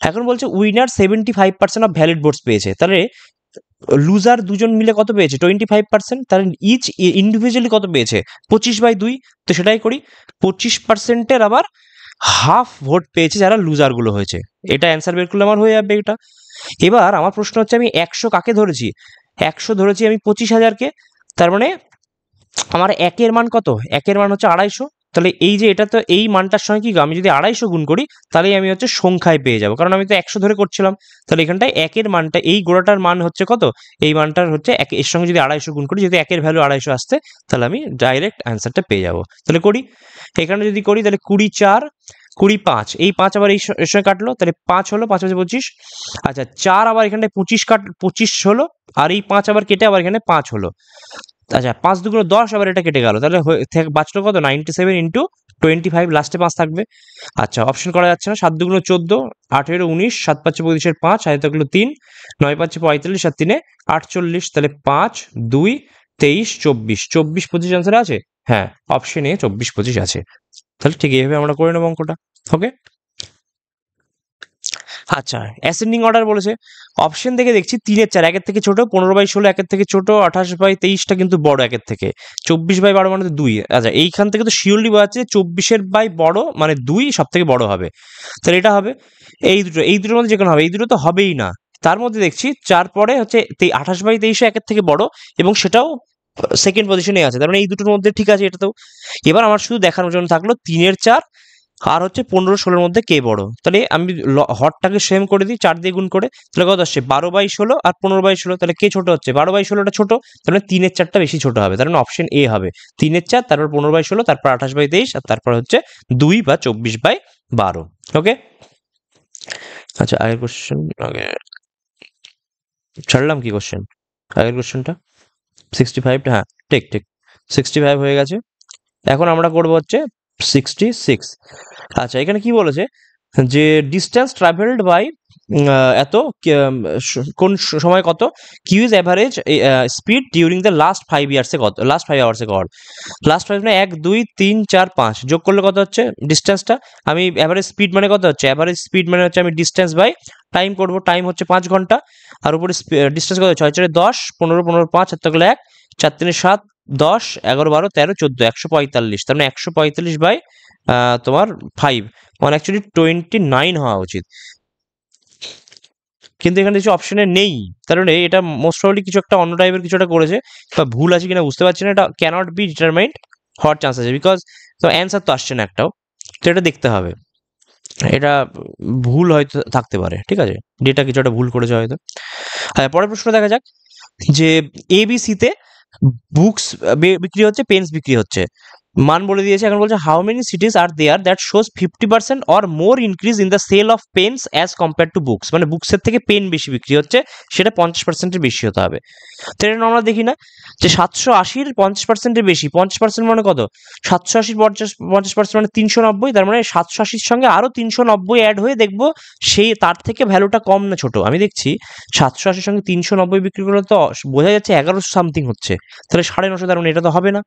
এখন বলছে উইনার 75% অফ ভ্যালিড ভোটস পেয়েছে, তাহলে লুজার দুজন মিলে কত পেয়েছে 25%, তাহলে ইচ ইন্ডিভিজুয়ালি কত পেয়েছে 25/2, তো সেটাই করি, 25%-এর আবার হাফ ভোট পেয়েছে যারা লুজারগুলো হয়েছে, এটা অ্যান্সার বের করলে আমার হয়ে যাবে এটা। এবার আমার প্রশ্ন হচ্ছে আমি 100 কাকে ধরেছি, 100 ধরেছি আমি 25,000-কে, তার মানে আমার একের মান কত, একের মান হচ্ছে 250, তাহলে এই যে এটা তো এই মানটার সঙ্গে কি আমি যদি 250 গুণ করি তাহলে আমি হচ্ছে সংখ্যায় পেয়ে যাব, কারণ আমি তো 100 ধরে করছিলাম। তাহলে এখানটায় একের মানটা এই গোড়াটার মান হচ্ছে কত, এই মানটার হচ্ছে এর সঙ্গে যদি 250 গুণ করি, যদি একের ভ্যালু 250 আসছে তাহলে আমি ডাইরেক্ট অ্যান্সারটা পেয়ে যাব। তাহলে করি, এখানে যদি করি তাহলে 20 4 20 5, এই 5 আবার এই এর সঙ্গে কাটলো, তাহলে 5 হলো, 5 5 25। আচ্ছা 4 আবার এখানটায় 25 হলো, আর এই 5 আবার কেটে আবার এখানে 5 হলো। আচ্ছা 5 দুগুলো 10, আবার এটা কেটে গেল, তাহলে বাঁচলো কত 97 ইন্টু 25, লাস্টে 5 থাকবে। আচ্ছা অপশন করা যাচ্ছে না, 7 দুগুলো 14, 18 19, 7 5 25 5, আয়তগুলো 3, 9 5 45, আর 3 48, তাহলে 5 2 23 24, 24 25 অ্যান্সার আছে। হ্যাঁ অপশন এ 24 25 আছে। তাহলে ঠিক এইভাবে আমরা করে নেব অঙ্কটা। ওকে, আচ্ছা অ্যাসেন্ডিং অর্ডার বলেছে, অপশন থেকে দেখছি 3 4 একের থেকে ছোট, 15/16 একের থেকে ছোট, 28/23টা কিন্তু বড় একের থেকে, 24/12 মানে তো 2। আচ্ছা এইখান থেকে তো শিওরলি বোঝা যাচ্ছে 24-এর বাই বড় মানে 2 সব থেকে বড় হবে, তাহলে এটা হবে এই দুটোর মধ্যে যে কোনো হবে, এই দুটো তো হবেই না। তার মধ্যে দেখছি 4 পরে হচ্ছে 28/23 একের থেকে বড়, এবং সেটাও সেকেন্ড পজিশনে আছে, তার মানে এই দুটোর মধ্যে ঠিক আছে এটা তো। এবার আমার শুধু দেখানোর জন্য থাকলো 3 4 আর হচ্ছে 15-16 মধ্যে কে বড়। তাহলে আমি হরটাকে সেম করে দিই, 4 দিয়ে গুণ করে, তাহলে কত আসছে 12/16 আর 15/16, তাহলে কে ছোট হচ্ছে 12/16টা ছোট, তাহলে 3 4টা বেশি ছোট হবে, তার মানে অপশন এ হবে 3 4, তারপর 15/16, তারপর 28/23, আর তারপর হচ্ছে 2 বা 24/12। ওকে, আচ্ছা আগের কোশ্চেন আগে ছাড়লাম কি কোশ্চেন, আগের কোশ্চেনটা 65, হ্যাঁ ঠিক ঠিক 65 হয়ে গেছে। এখন আমরা করবো হচ্ছে 66। আচ্ছা এখানে কি বলেছে যে ডিস্টেন্স ট্রাভেলড বাই এত কোন সময় কত, Q is average speed during the last 5 ইয়ার্সে কত, লাস্ট 5 আওয়ার্সে কত, লাস্ট 5 মানে 1 2 3 4 5 যোগ করলে কত হচ্ছে ডিস্টেন্সটা, আমি অ্যাভারেজ স্পিড মানে কত হচ্ছে, অ্যাভারেজ স্পিড মানে হচ্ছে আমি ডিস্টেন্স বাই টাইম করবো, টাইম হচ্ছে 5 ঘন্টা, আর উপরে ডিস্টেন্স কত 6 4 10 15 15 5 7 1 4 3 7 10 11 12 13 14, 145, তার মানে 145 বাই তোমার 5 মানে অ্যাকচুয়ালি 29 হওয়া উচিত, কিন্তু এখানে কিছু অপশনে নেই, কারণ এটা মোস্ট প্রবাবলি কিছু একটা অন্য টাইপের কিছু একটা করেছে, বা ভুল আছে কিনা বুঝতে পারছি না, এটা ক্যানট বি ডিটারমাইন্ড হওয়ার চান্স আছে, বিকজ তো অ্যান্সার তো আসছে না একটাও, তো এটা দেখতে হবে, এটা ভুল হয়তো থাকতে পারে, ঠিক আছে ডেটা কিছু একটা ভুল করেছে হয়তো। হ্যাঁ পরের প্রশ্ন দেখা যাক, যে এবিসিতে বুকস বিক্রি হচ্ছে, পেন্স বিক্রি হচ্ছে, মান বলে দিয়েছে, এখন বলছে how many cities are there that shows 50% or more increase in the sale of pens as compare to books, মানে বুকসের থেকে পেন বেশি বিক্রি হচ্ছে, সেটা 50%-এর বেশি হতে হবে। তো এটা আমরা দেখি না যে 780-র 50%-এর বেশি, 50% মানে কত, 780 50% মানে 390, তার মানে 780-র সঙ্গে আরো 390 অ্যাড হয়ে দেখবো সেই তার থেকে ভ্যালুটা কম না ছোট, আমি দেখছি 780-র সঙ্গে 390 বিক্রি করলে তো বোঝা যাচ্ছে 1100 সামথিং হচ্ছে, তাহলে 950, তার মানে এটা তো হবে না।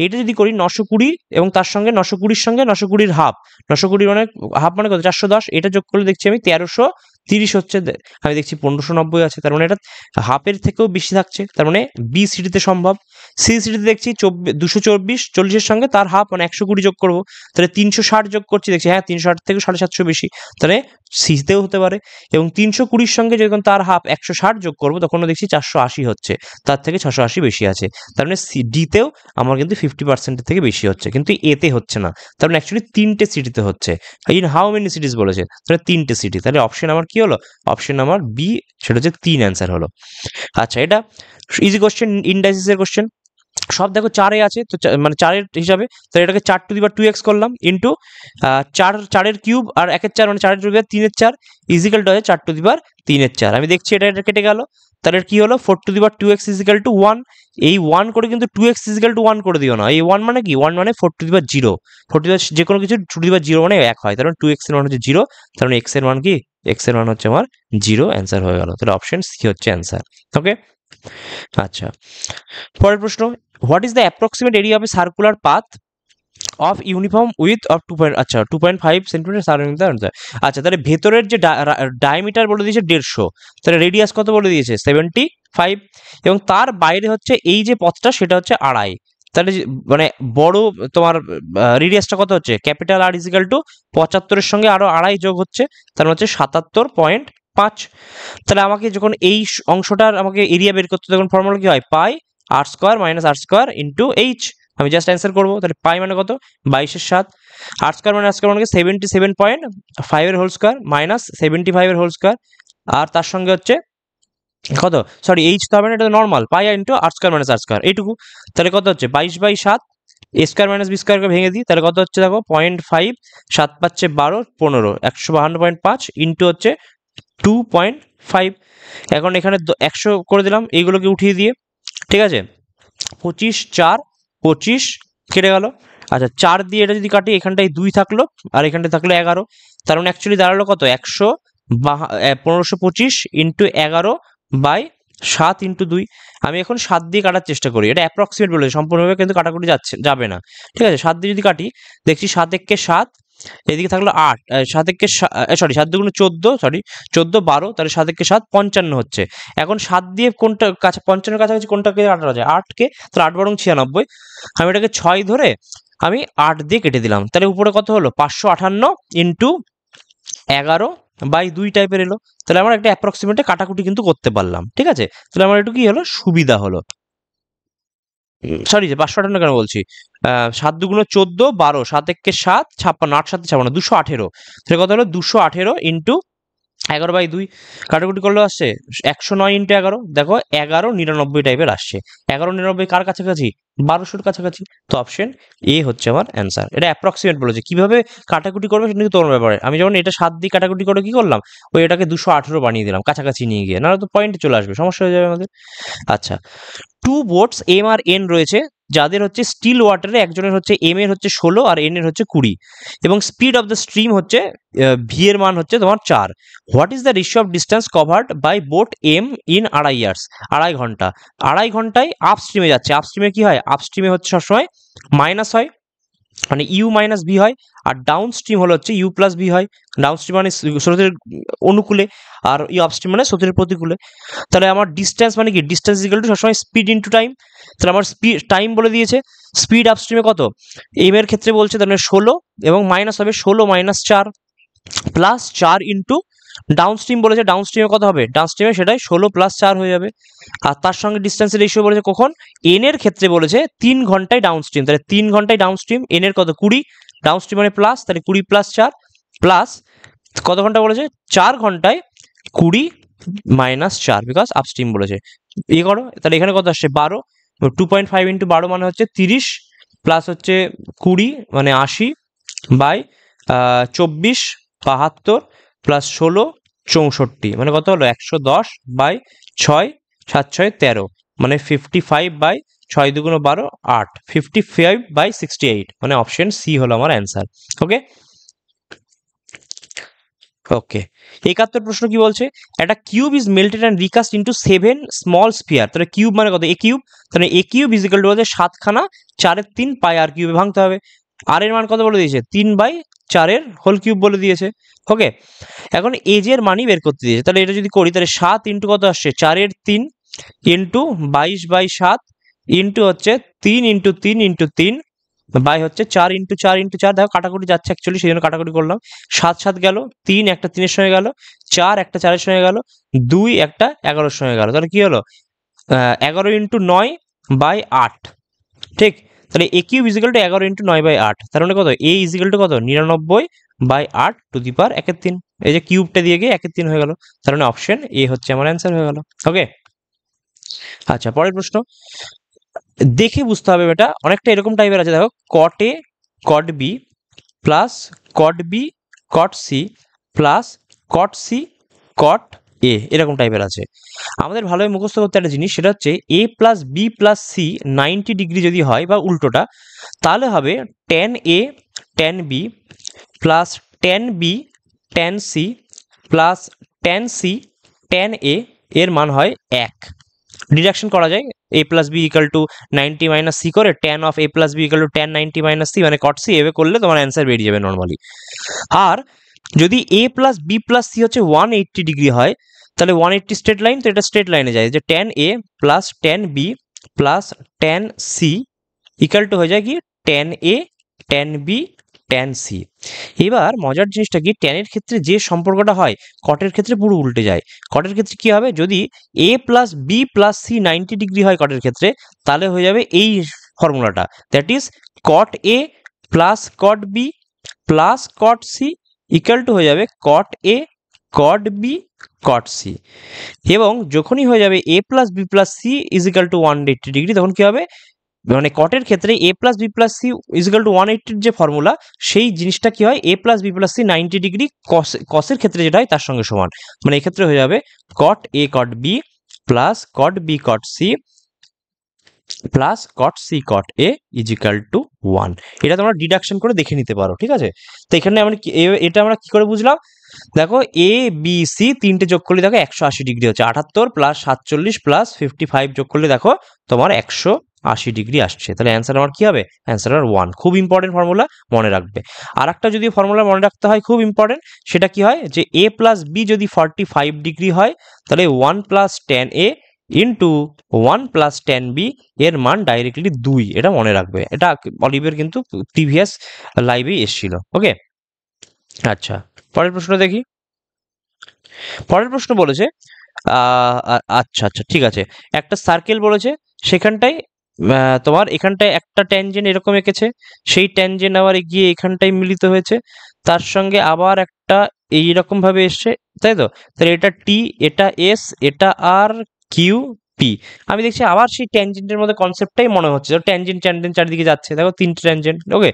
এটা যদি করি 920 এবং তার সঙ্গে 920-র সঙ্গে 920-র হাফ, 920 মানে হাফ মানে কত 410, এটা যোগ করলে দেখছি আমি 1330 হচ্ছে, আমি দেখছি 1590 আছে, তার মানে এটা হাফের থেকেও বেশি থাকছে, তার মানে বি সিটিতে সম্ভব। সি সিটিতে দেখছি 224 40-এর সঙ্গে তার হাফ মানে 120 যোগ করবো, তাহলে 360 যোগ করছি, দেখছি হ্যাঁ 360 থেকে 750 বেশি, তাহলে সিতেও হতে পারে, এবং 320-র সঙ্গে যখন তার হাফ 160 যোগ করবো তখনও দেখছি 480 হচ্ছে, তার থেকে 680 বেশি আছে, তার মানে ডিতেও আমার কিন্তু 50%-এর থেকে বেশি হচ্ছে, কিন্তু এতে হচ্ছে না, তার মানে অ্যাকচুয়ালি 3টে সিটিতে হচ্ছে। ইন হাউ মেনি সিটিজ বলেছে, তাহলে 3টে সিটি, তাহলে অপশন আমার কি হলো, অপশন আমার বি, সেটা হচ্ছে 3 অ্যান্সার হলো। আচ্ছা এটা ইজি কোশ্চেন, ইনডাইসিসের কোশ্চেন, সব দেখো 4-এ আছে, তো মানে 4-এর হিসাবে, তাহলে এটাকে 4 টু দি পাওয়ার 2x করলাম ইন্টু 4-এর কিউব আর 1-এর 4 মানে 4 টু দি পাওয়ার 3-এর 4 equal to 4 to the power 3-এর 4, আমি দেখছি এটা কেটে গেল, তাহলে কি হলো 4 to the power 2x is equal to 1, এই 1 করে কিন্তু 2x ইজিক্যাল টু 1 করে দিও না, এই 1 মানে কি 1 মানে 4 to the power 0, 4 to the পাওয়ার যে কোনো কিছু 2 টু দি পাওয়ার 0 মানে 1 হয়, তার মানে 2x এর মান হচ্ছে 0, তার মানে x এর মান কি, x এর মান হচ্ছে আমার 0, অ্যান্সার হয়ে গেল, তাহলে অপশন সি হচ্ছে অ্যান্সার। ওকে, আচ্ছা পরের প্রশ্ন, what is the approximate area of A circular path of uniform with of 2.5 centimetre surrounding the, আচ্ছা তাহলে ভেতরের যে ডায়ামিটার বলে দিয়েছে 150, তাহলে রেডিয়াস কত বলে দিয়েছে 75, এবং তার বাইরে হচ্ছে এই যে পথটা সেটা হচ্ছে 2.5, তাহলে মানে বড় তোমার রেডিয়াসটা কত হচ্ছে, ক্যাপিটাল আর ইজিক্যাল টু 75-এর সঙ্গে আরো 2.5 যোগ হচ্ছে, তার হচ্ছে 77.5, তাহলে আমাকে যখন এই অংশটার আমাকে এরিয়া বের করতে তখন ফর্মুলা কি হয়, পাই আর স্কোয়ার মাইনাস আর স্কোয়ার ইন্টু এইচ, আমি জাস্ট অ্যান্সার করবো। তাহলে পাই মানে কত, 22 এর 7, আর স্কোয়ার মানে 77.5 এর হোল স্কোয়ার মাইনাস 75 এর হোল স্কোয়ার, আর তার সঙ্গে হচ্ছে কত, সরি এইচ তো হবে না, এটা তো নর্মাল, পাই ইন্টু আর স্কোয়ার মাইনাস আর স্কোয়ার, এইটুকু। তাহলে কত হচ্ছে 22/7, এ স্কোয়ার মাইনাস বি স্কোয়ারকে ভেঙে দিই, তাহলে কত হচ্ছে দেখো 0.5, 7 5 12 15, 152.5 ইন্টু হচ্ছে 2.5। এখন এখানে 100 করে দিলাম এইগুলোকে উঠিয়ে দিয়ে, ঠিক আছে, 25 4 25 কেটে গেল। আচ্ছা 4 দিয়ে এটা যদি কাটি, এখানটায় 2 থাকলো আর এখানটায় থাকলো 11, তার মানে অ্যাকচুয়ালি দাঁড়ালো কত, 1525 ইন্টু 11/7 ইন্টু 2। আমি এখন 7 দিয়ে কাটার চেষ্টা করি, এটা অ্যাপ্রক্সিমেট বলেছে, সম্পূর্ণভাবে কিন্তু কাটাকুটি যাবে না, ঠিক আছে। 7 দিয়ে যদি কাটি, দেখছি 7 একে 7, এদিকে থাকলো 8, 7 একে সরি 7 দুগুণ 14, সরি 14 12, তাহলে 7 একে 7 55 হচ্ছে। এখন 7 দিয়ে কোনটা কাছে 55 কাছাকাছি কোনটাকে কাটা যায়, 8কে, তাহলে 8 বরং 96, আমি এটাকে 6 ধরে আমি 8 দিয়ে কেটে দিলাম, তাহলে উপরে কত হলো 558 ইন্টু 11/2 টাইপের এলো। তাহলে আমার একটা অ্যাপ্রক্সিমেটে কাটাকুটি কিন্তু করতে পারলাম, ঠিক আছে। তাহলে আমার একটু কি হলো, সুবিধা হলো। সরি 558 কেন বলছি, 7 দুগুণ 14 12, 7 একে 7 56, 8 7 56, 218, তাহলে কত হলো 218 ইন্টু 11/2, কাটাকুটি করলে আসছে 109 ইন্টু 11, দেখো 1199 টাইপের আসছে। 1199 কার কাছাকাছি, 1200-র কাছাকাছি। তো অপশন এ হচ্ছে আমার অ্যান্সার। এটা অ্যাপ্রক্সিমেট বলেছে, কিভাবে কাটাকুটি করবে সেটা কিন্তু তোমার ব্যাপারে। আমি যখন এটা 7 দিয়ে কাটাকুটি করে কি করলাম, ওই এটাকে 218 বানিয়ে দিলাম কাছাকাছি নিয়ে গিয়ে, নাহলে তো পয়েন্টে চলে আসবে, সমস্যা হয়ে যাবে আমাদের। আচ্ছা, 2 বোটস এম আর এন রয়েছে, যাদের হচ্ছে স্টিল ওয়াটারে, একজনের হচ্ছে এম এর হচ্ছে 16 আর এন এর হচ্ছে 20, এবং স্পিড অফ দ্য স্ট্রিম হচ্ছে ভি এর মান হচ্ছে তোমার 4। What is the ratio of distance covered by boat M in 2.5 years, 2.5 ঘন্টা, 2.5 ঘন্টায় আপ স্ট্রিমে যাচ্ছে। আপ স্ট্রিমে কি হয়, আপ স্ট্রিমে হচ্ছে সবসময় মাইনাস হয়, মানে ইউ মাইনাস ভি হয়, আর ডাউন স্ট্রিম হলো হচ্ছে ইউ প্লাস ভি হয়। ডাউন স্ট্রিম মানে স্রোতের অনুকূলে, আর ইউ আপস্ট্রিম মানে স্রোতের প্রতিকূলে। তাহলে আমার ডিস্টেন্স মানে কি, ডিস্টেন্স ইকুয়াল টু সবসময় স্পিড ইন্টু টাইম। তাহলে আমার স্পিড টাইম বলে দিয়েছে, স্পিড আপস্ট্রিমে কত, এম এর ক্ষেত্রে বলছে তার মানে 16, এবং মাইনাস হবে 16 - 4 প্লাস 4 ইন্টু ডাউন স্ট্রিম বলেছে, ডাউন স্ট্রিমে কত হবে, ডাউন স্ট্রিমে সেটাই 16 + 4 হয়ে যাবে। আর তার সঙ্গে ডিস্টেন্সের রেশিও বলেছে কখন, এন এর ক্ষেত্রে বলেছে 3 ঘন্টায় ডাউন স্ট্রিম, তাহলে 3 ঘন্টায় ডাউন স্ট্রিম, এন এর কত 20, ডাউন স্ট্রিম মানে প্লাস, তাহলে 20 + 4 প্লাস কত ঘন্টা বলেছে, 4 ঘন্টায় 20 - 4, বিকজ আপস্ট্রিম বলেছে। ইয়ে করো, তাহলে এখানে কত আসছে 12, 2.5 ইন্টু 12 মানে হচ্ছে 30, প্লাস হচ্ছে 20 মানে 80 বাই 24 72, প্লাস 16 64, মানে কত হলো 110/6 7 6 13, মানে 55/6 দুগুণ 12 8, 55/68, মানে অপশন সি হলো আমার অ্যান্সার। ওকে ওকে 71 প্রশ্ন কি বলছে, একটা cube is melted and recast into 7 small sphere. তাহলে কিউব মানে কত, এ কিউব, তাহলে A cube is equal to বলছে 7খানা 4 এর 3 পাই আর কিউবে ভাঙতে হবে। আর এর মান কত বলে দিয়েছে, 3/4 এর হোল কিউব বলে দিয়েছে। ওকে, এখন এজের মানই বের করতে দিয়েছে, তাহলে এটা যদি করি, তাহলে 7 ইন্টু কত আসছে 4 এর 3 ইন্টু 22/7 ইন্টু হচ্ছে 3 ইন্টু 3 ইন্টু 3 বাই হচ্ছে 4 ইন্টু 4 ইন্টু 4, দেখো কাটাকুটি যাচ্ছে অ্যাকচুয়ালি, সেই জন্য কাটাকুটি করলাম। 7 7 গেল, 3 একটা 3-এর সঙ্গে গেল, 4 একটা 4-এর সঙ্গে গেল, 2 একটা 11-এর সঙ্গে গেল, তাহলে কি হলো 11 ইন্টু 9/8, ঠিক। তাহলে A cube is equal two 11 into 9/8, তার মানে কত, এ ইজিক্যাল টু কত 99/8 টু দি পাওয়ার 1/3। এই যে কিউবটা দিয়ে গিয়ে 1/3 হয়ে গেল, তার মানে অপশন এ হচ্ছে আমার অ্যান্সার হয়ে গেল। ওকে, আচ্ছা পরের প্রশ্ন দেখে বুঝতে হবে, এটা অনেকটা এরকম টাইপের আছে, দেখো cot A cot B plus cot B cot C plus cot C cot A, এরকম টাইপের আছে। আমাদের ভালোভাবে মুখস্থ করতে একটা জিনিস, সেটা হচ্ছে A plus B plus C 90 degree যদি হয় বা উল্টোটা, তাহলে হবে tan A tan B plus tan B tan C plus tan C tan A, এর মান হয় 1। ডিডাকশন করা যায়, a plus B equal to 90 minus C করে tan of a plus B equal to tan 90 minus C, মানে cot C, এভাবে করলে তোমার অ্যান্সার বেরিয়ে যাবে নর্মালি। আর যদি a plus B plus c হচ্ছে 180 ডিগ্রি হয়, তাহলে 180 স্ট্রেট লাইন, তো এটা স্ট্রেট লাইনে যায়, যে tan a plus tan b plus tan c equal to হয়ে যায় কি tan a tan b tan c। এবার মজার জিনিসটা কি, tan এর ক্ষেত্রে যে সম্পর্কটা হয় কটের ক্ষেত্রে পুরো উল্টে যায়। কটের ক্ষেত্রে কি হবে, যদি a plus B plus C 90 degree হয় কটের ক্ষেত্রে, তাহলে হয়ে যাবে এই ফর্মুলাটা, that is cot a plus cot B plus cot c equal to হয়ে যাবে cot A cot B cot C. এবং যখনই হয়ে যাবে A plus B plus C is equal to 180 degree, তখন কি হবে, মানে কটের ক্ষেত্রে A plus B plus C is equal to 180 যে ফর্মুলা, সেই জিনিসটা কি হয়, A plus B plus C 90 degree কসের ক্ষেত্রে যেটা হয় তার সঙ্গে সমান। মানে এক্ষেত্রে হয়ে যাবে cot A cot B plus cot B cot C plus cot C cot A is equal to 1। এটা তোমরা ডিডাকশন করে দেখে নিতে পারো, ঠিক আছে। তো এখানে আমরা এটা আমরা কি করে বুঝলাম, দেখো এ বি সি তিনটে যোগ করলে দেখো 180 ডিগ্রি হচ্ছে, 78 প্লাস 47 প্লাস 55 যোগ করলে দেখো তোমার 180 ডিগ্রি আসছে। তাহলে অ্যান্সার আমার কি হবে, অ্যান্সার আমার 1। খুব ইম্পর্টেন্ট ফর্মুলা, মনে রাখবে। আর একটা যদি ফর্মুলা মনে রাখতে হয় খুব ইম্পর্টেন্ট, সেটা কি হয়, যে এ প্লাস বি যদি 45 ডিগ্রি হয়, তাহলে 1 প্লাস tan এ ইন্টু 1 প্লাস tan বি এর মান ডাইরেক্টলি 2, এটা মনে রাখবে। এটা অলিভের কিন্তু প্রিভিয়াস লাইভে এসেছিল। ওকে, আচ্ছা পরের প্রশ্ন দেখি। পরের প্রশ্ন বলেছে আচ্ছা আচ্ছা ঠিক আছে, একটা সার্কেল বলেছে, সেখানটায় তোমার এখানটায় একটা ট্যানজেন্ট এরকম এঁকেছে, সেই ট্যানজেন্ট আবার গিয়ে এখানটায় মিলিত হয়েছে, তার সঙ্গে আবার একটা এইরকম ভাবে এসছে, তাই তো। তাহলে এটা টি, এটা এস, এটা আর কিউ পি। আমি দেখছি আবার সেই ট্যানজেন্টের মধ্যে কনসেপ্টটাই মনে হচ্ছে, ট্যানজেন্ট ট্যানজেন্ট চারিদিকে যাচ্ছে, দেখো তিনটে ট্যানজেন্ট। ওকে,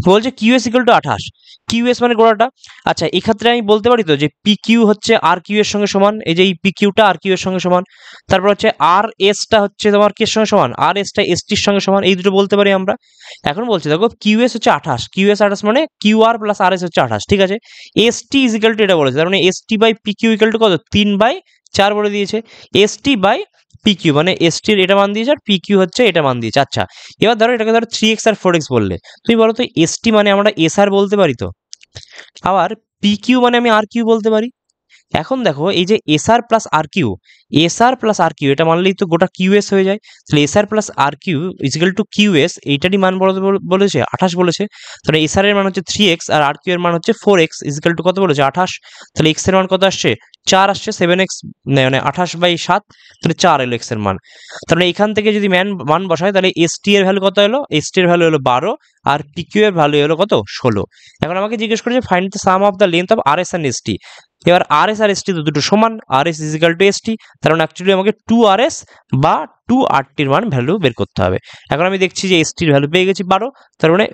বলছে কিউএস ইকুয়াল টু 28, কিউএস মানে গোড়াটা। আচ্ছা এক্ষেত্রে আমি বলতে পারি তো যে পি কিউ হচ্ছে আর কিউ এর সঙ্গে সমান, এই যে এই পি কিউটা আর কিউ এর সঙ্গে সমান। তারপর হচ্ছে আর এসটা হচ্ছে তোমার কি এর সঙ্গে সমান, আর এসটা এস টির সঙ্গে সমান, এই দুটো বলতে পারি আমরা। এখন বলছে দেখো কিউএস হচ্ছে 28, কিউএস 28 মানে Q R plus R S হচ্ছে 28, ঠিক আছে। S T is equal to এটা বলেছে, তার মানে S T by P Q equal to কত, 3/4 বলে দিয়েছে। S T by P Q মানে এস টির এটা মান দিয়েছে আর পি কিউ হচ্ছে এটা মান দিয়েছে। আচ্ছা এবার ধরো এটাকে ধরো 3x আর 4x বললে, তুমি বলো তো এস টি মানে আমরা এস আর বলতে পারি তো, আবার পি কিউ মানে আমি আর কিউ বলতে পারি। এখন দেখো এই যে এস আর প্লাস আর কিউ, এস আর প্লাস আর কিউ এটা মানলেই তো গোটা কিউএস হয়ে যায়। তাহলে এস আর প্লাস আর কিউ ইজিক্যাল টু কিউএস, এইটারই মান বলেছে 28 বলেছে। তাহলে এস আর এর মান হচ্ছে 3x আর আর কিউ এর মান হচ্ছে 4x ইজিক্যাল টু কত বলেছে 28। তাহলে এক্স এর মান কত আসছে, 4 আসছে, 7x মানে 28/7, তাহলে 4 এলো এক্স এর মান। তাহলে এখান থেকে যদি মান বসায়, তাহলে এস টি এর ভ্যালু কত এলো, এস টি এর ভ্যালু হলো 12 আর পি কিউ এর ভ্যালু হলো কত 16। এখন আমাকে জিজ্ঞেস করেছে find the sum of the length of R S and S T. এবার আর এস আর এস টি তো দুটো সমান, R S is equal to S T, তার মানে অ্যাকচুয়ালি আমাকে 2RS বা 2RTর মান ভ্যালু বের করতে হবে। এখন আমি দেখছি যে এস টির ভ্যালু পেয়ে গেছি 12, তার মানে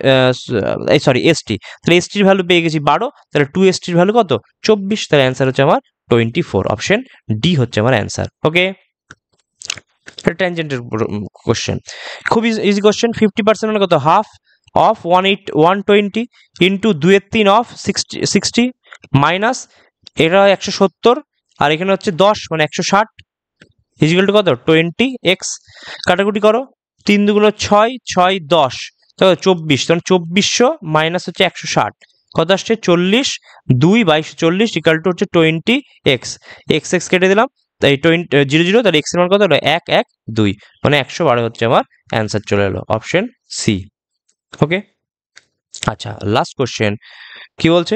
সরি এস টি, তাহলে এস টির ভ্যালু পেয়ে গেছি 12, তাহলে 2S টির ভ্যালু কত 24, তাহলে অ্যান্সার হচ্ছে আমার 24, অপশন ডি হচ্ছে আমার অ্যান্সার। ওকে, ট্যানজেন্টের কোশ্চেন, খুব ইজি কোশ্চেন। 50% মানে কত, half of 120 into 2/3 of 60 minus এটা 170 আর এখানে হচ্ছে 10 মানে 160 ইজিক্যাল টু কত 20x। কাটাকুটি করো, 3 দুগুলো 6, 6 10, তো 24, তখন 2400 মাইনাস হচ্ছে 160 কত আসছে 40, 2/40 ইকাল টু হচ্ছে 20x, x x কেটে দিলাম, তাই 0 তাহলে x এর মান কত হলো 1 1 2, মানে 112 হচ্ছে আমার অ্যান্সার চলে এলো, অপশন সি। ওকে, আচ্ছা লাস্ট কোশ্চেন কি বলছে,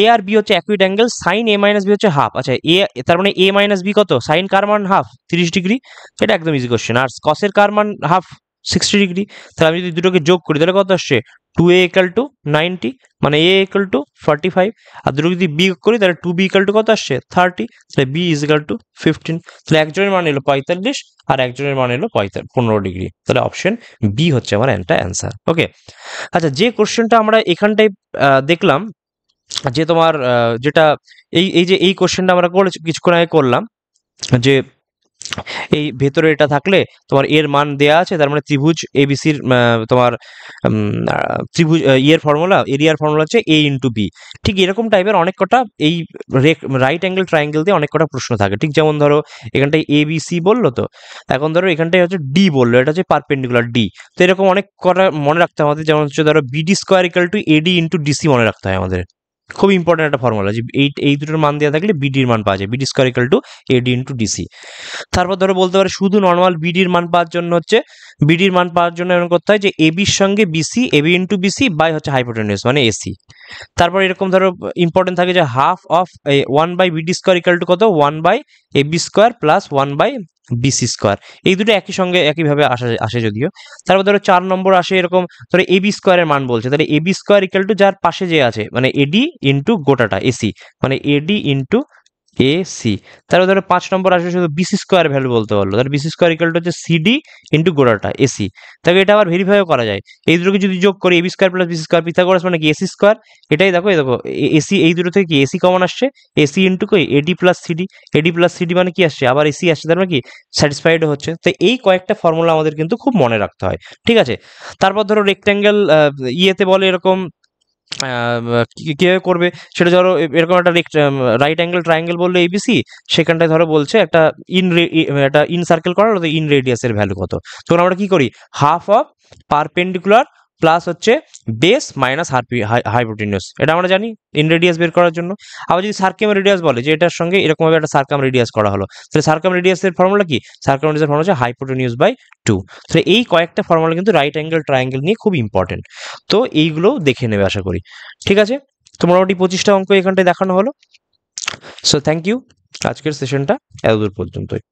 এ আর বি হচ্ছে অ্যাকুইট অ্যাঙ্গেল, সাইন এ মাইনাস বি হচ্ছে হাফ। আচ্ছা এ তার মানে এ মাইনাস বি কত, সাইন কার মান হাফ 30 ডিগ্রি, এটা একদম ইজি কোশ্চেন। আর কসের কার মান হাফ 60 ডিগ্রি, তাহলে আমি যদি দুটোকে যোগ করি তাহলে কত আসছে 2a ইকুয়াল টু 90, মানে a ইকুয়াল টু 45, আর দুটো যদি বি করি তাহলে 2b ইকুয়াল টু কত আসছে 30, তাহলে b ইজ ইকুয়াল টু 15। তাহলে একজনের মান এলো 45 আর একজনের মান এলো 15 ডিগ্রি, তাহলে অপশন বি হচ্ছে আমার অ্যান্সার। ওকে, আচ্ছা যে কোশ্চেনটা আমরা এখানটায় দেখলাম, যে তোমার যেটা এই যে এই কোশ্চেনটা আমরা কিছুক্ষণ আগে করলাম, যে এই ভেতরে এটা থাকলে তোমার এর মান দেয়া আছে, তার মানে ত্রিভুজ এবিসির তোমার ত্রিভুজ ইয়ের ফর্মুলা, এরিয়ার ফর্মুলা হচ্ছে a ইন্টু বি। ঠিক এরকম টাইপের অনেক কটা এই রাইট অ্যাঙ্গেল ট্রায়াঙ্গেল দিয়ে অনেক কটা প্রশ্ন থাকে। ঠিক যেমন ধরো এখানটায় ABC বললো, তো এখন ধরো এখানটায় হচ্ছে ডি বললো, এটা হচ্ছে পারপেন্ডিকুলার ডি। তো এরকম অনেক কটা মনে রাখতে হবে আমাদের, যেমন হচ্ছে ধরো BD square equal to AD into DC মনে রাখতে হয় আমাদের, খুব ইম্পর্টেন্ট একটা ফর্মুলা, যে এই দুটোর মান দেওয়া থাকলে বিডির মান পাওয়া যায়, BD square equal to AD into DC। তারপর ধরো বলতে পারে শুধু নর্মাল বিডির মান পাওয়ার জন্য হচ্ছে, বিডির মান পাওয়ার জন্য এরকম করতে হয় যে এবির সঙ্গে BC, AB into BC by হচ্ছে হাইপোটেনিউস মানে এসি। তারপর এরকম ধরো ইম্পর্টেন্ট থাকে যে half of 1/BD square equal to কত 1/AB square plus 1/, BC square. এই দুটো একই সঙ্গে একইভাবে আসে যদিও। তারপর ধরো 4 নম্বর আসে এরকম, ধরো এবি স্কোয়ারের মান বলছে, তাহলে এবি স্কোয়ার ইকুয়াল টু যার পাশে যে আছে মানে এডি ইন্টু গোটাটা এসি, মানে এডি ইন্টু এসি। তারপর ধরো 5 নম্বর আসবে শুধু বিসি স্কোয়ার ভ্যালু বলতে পারলো, তাহলে বিসি স্কোয়ার ইকুয়াল টু হচ্ছে সিডি ইন্টু গোটাটা এসি। তবে এটা আবার ভেরিফাইও করা যায়, এই দুটোকে যদি যোগ করি AB square plus BC square Pythagoras মানে কি এসি স্কোয়ার। এটাই দেখো, এই দেখো এসি, এই দুটো থেকে কি এসি কমন আসছে, এসি ইন্টু কই এডি প্লাস সিডি, এডি প্লাস সিডি মানে কি আসছে আবার এসি আসছে, তার মানে কি স্যাটিসফাইড হচ্ছে। তো এই কয়েকটা ফর্মুলা আমাদের কিন্তু খুব মনে রাখতে হয়, ঠিক আছে। তারপর ধরো রেক্ট্যাঙ্গেল ইয়েতে বলে এরকম কিভাবে করবে সেটা, ধরো এরকম একটা রাইট অ্যাঙ্গেল ট্রায়াঙ্গেল বললো এবিসি, সেখানটায় ধরো বলছে একটা একটা ইন সার্কেল করার ইন রেডিয়াসের ভ্যালু কত, তখন আমরা কি করি হাফ অফ পারপেন্ডিকুলার প্লাস হচ্ছে বেস মাইনাস হাইপোটেনিউস, এটা আমরা জানি ইন রেডিয়াস বের করার জন্য। আবার যদি সার্কাম রেডিয়াস বলে যে এটার সঙ্গে এরকমভাবে একটা সার্কাম রেডিয়াস করা হলো, তাহলে সার্কাম রেডিয়াসের ফর্মুলা কি, সার্কাম রেডিয়াসের ফর্মুলা হচ্ছে হাইপোটেনিউস বাই 2। তাহলে এই কয়েকটা ফর্মুলা কিন্তু রাইট অ্যাঙ্গেল ট্রায়াঙ্গেল নিয়ে খুব ইম্পর্টেন্ট, তো এইগুলো দেখে নেবে আশা করি, ঠিক আছে। তো মোটামুটি 25টা অঙ্ক এখানটায় দেখানো হলো। সো থ্যাংক ইউ, আজকের সেশনটা এতদূর পর্যন্তই।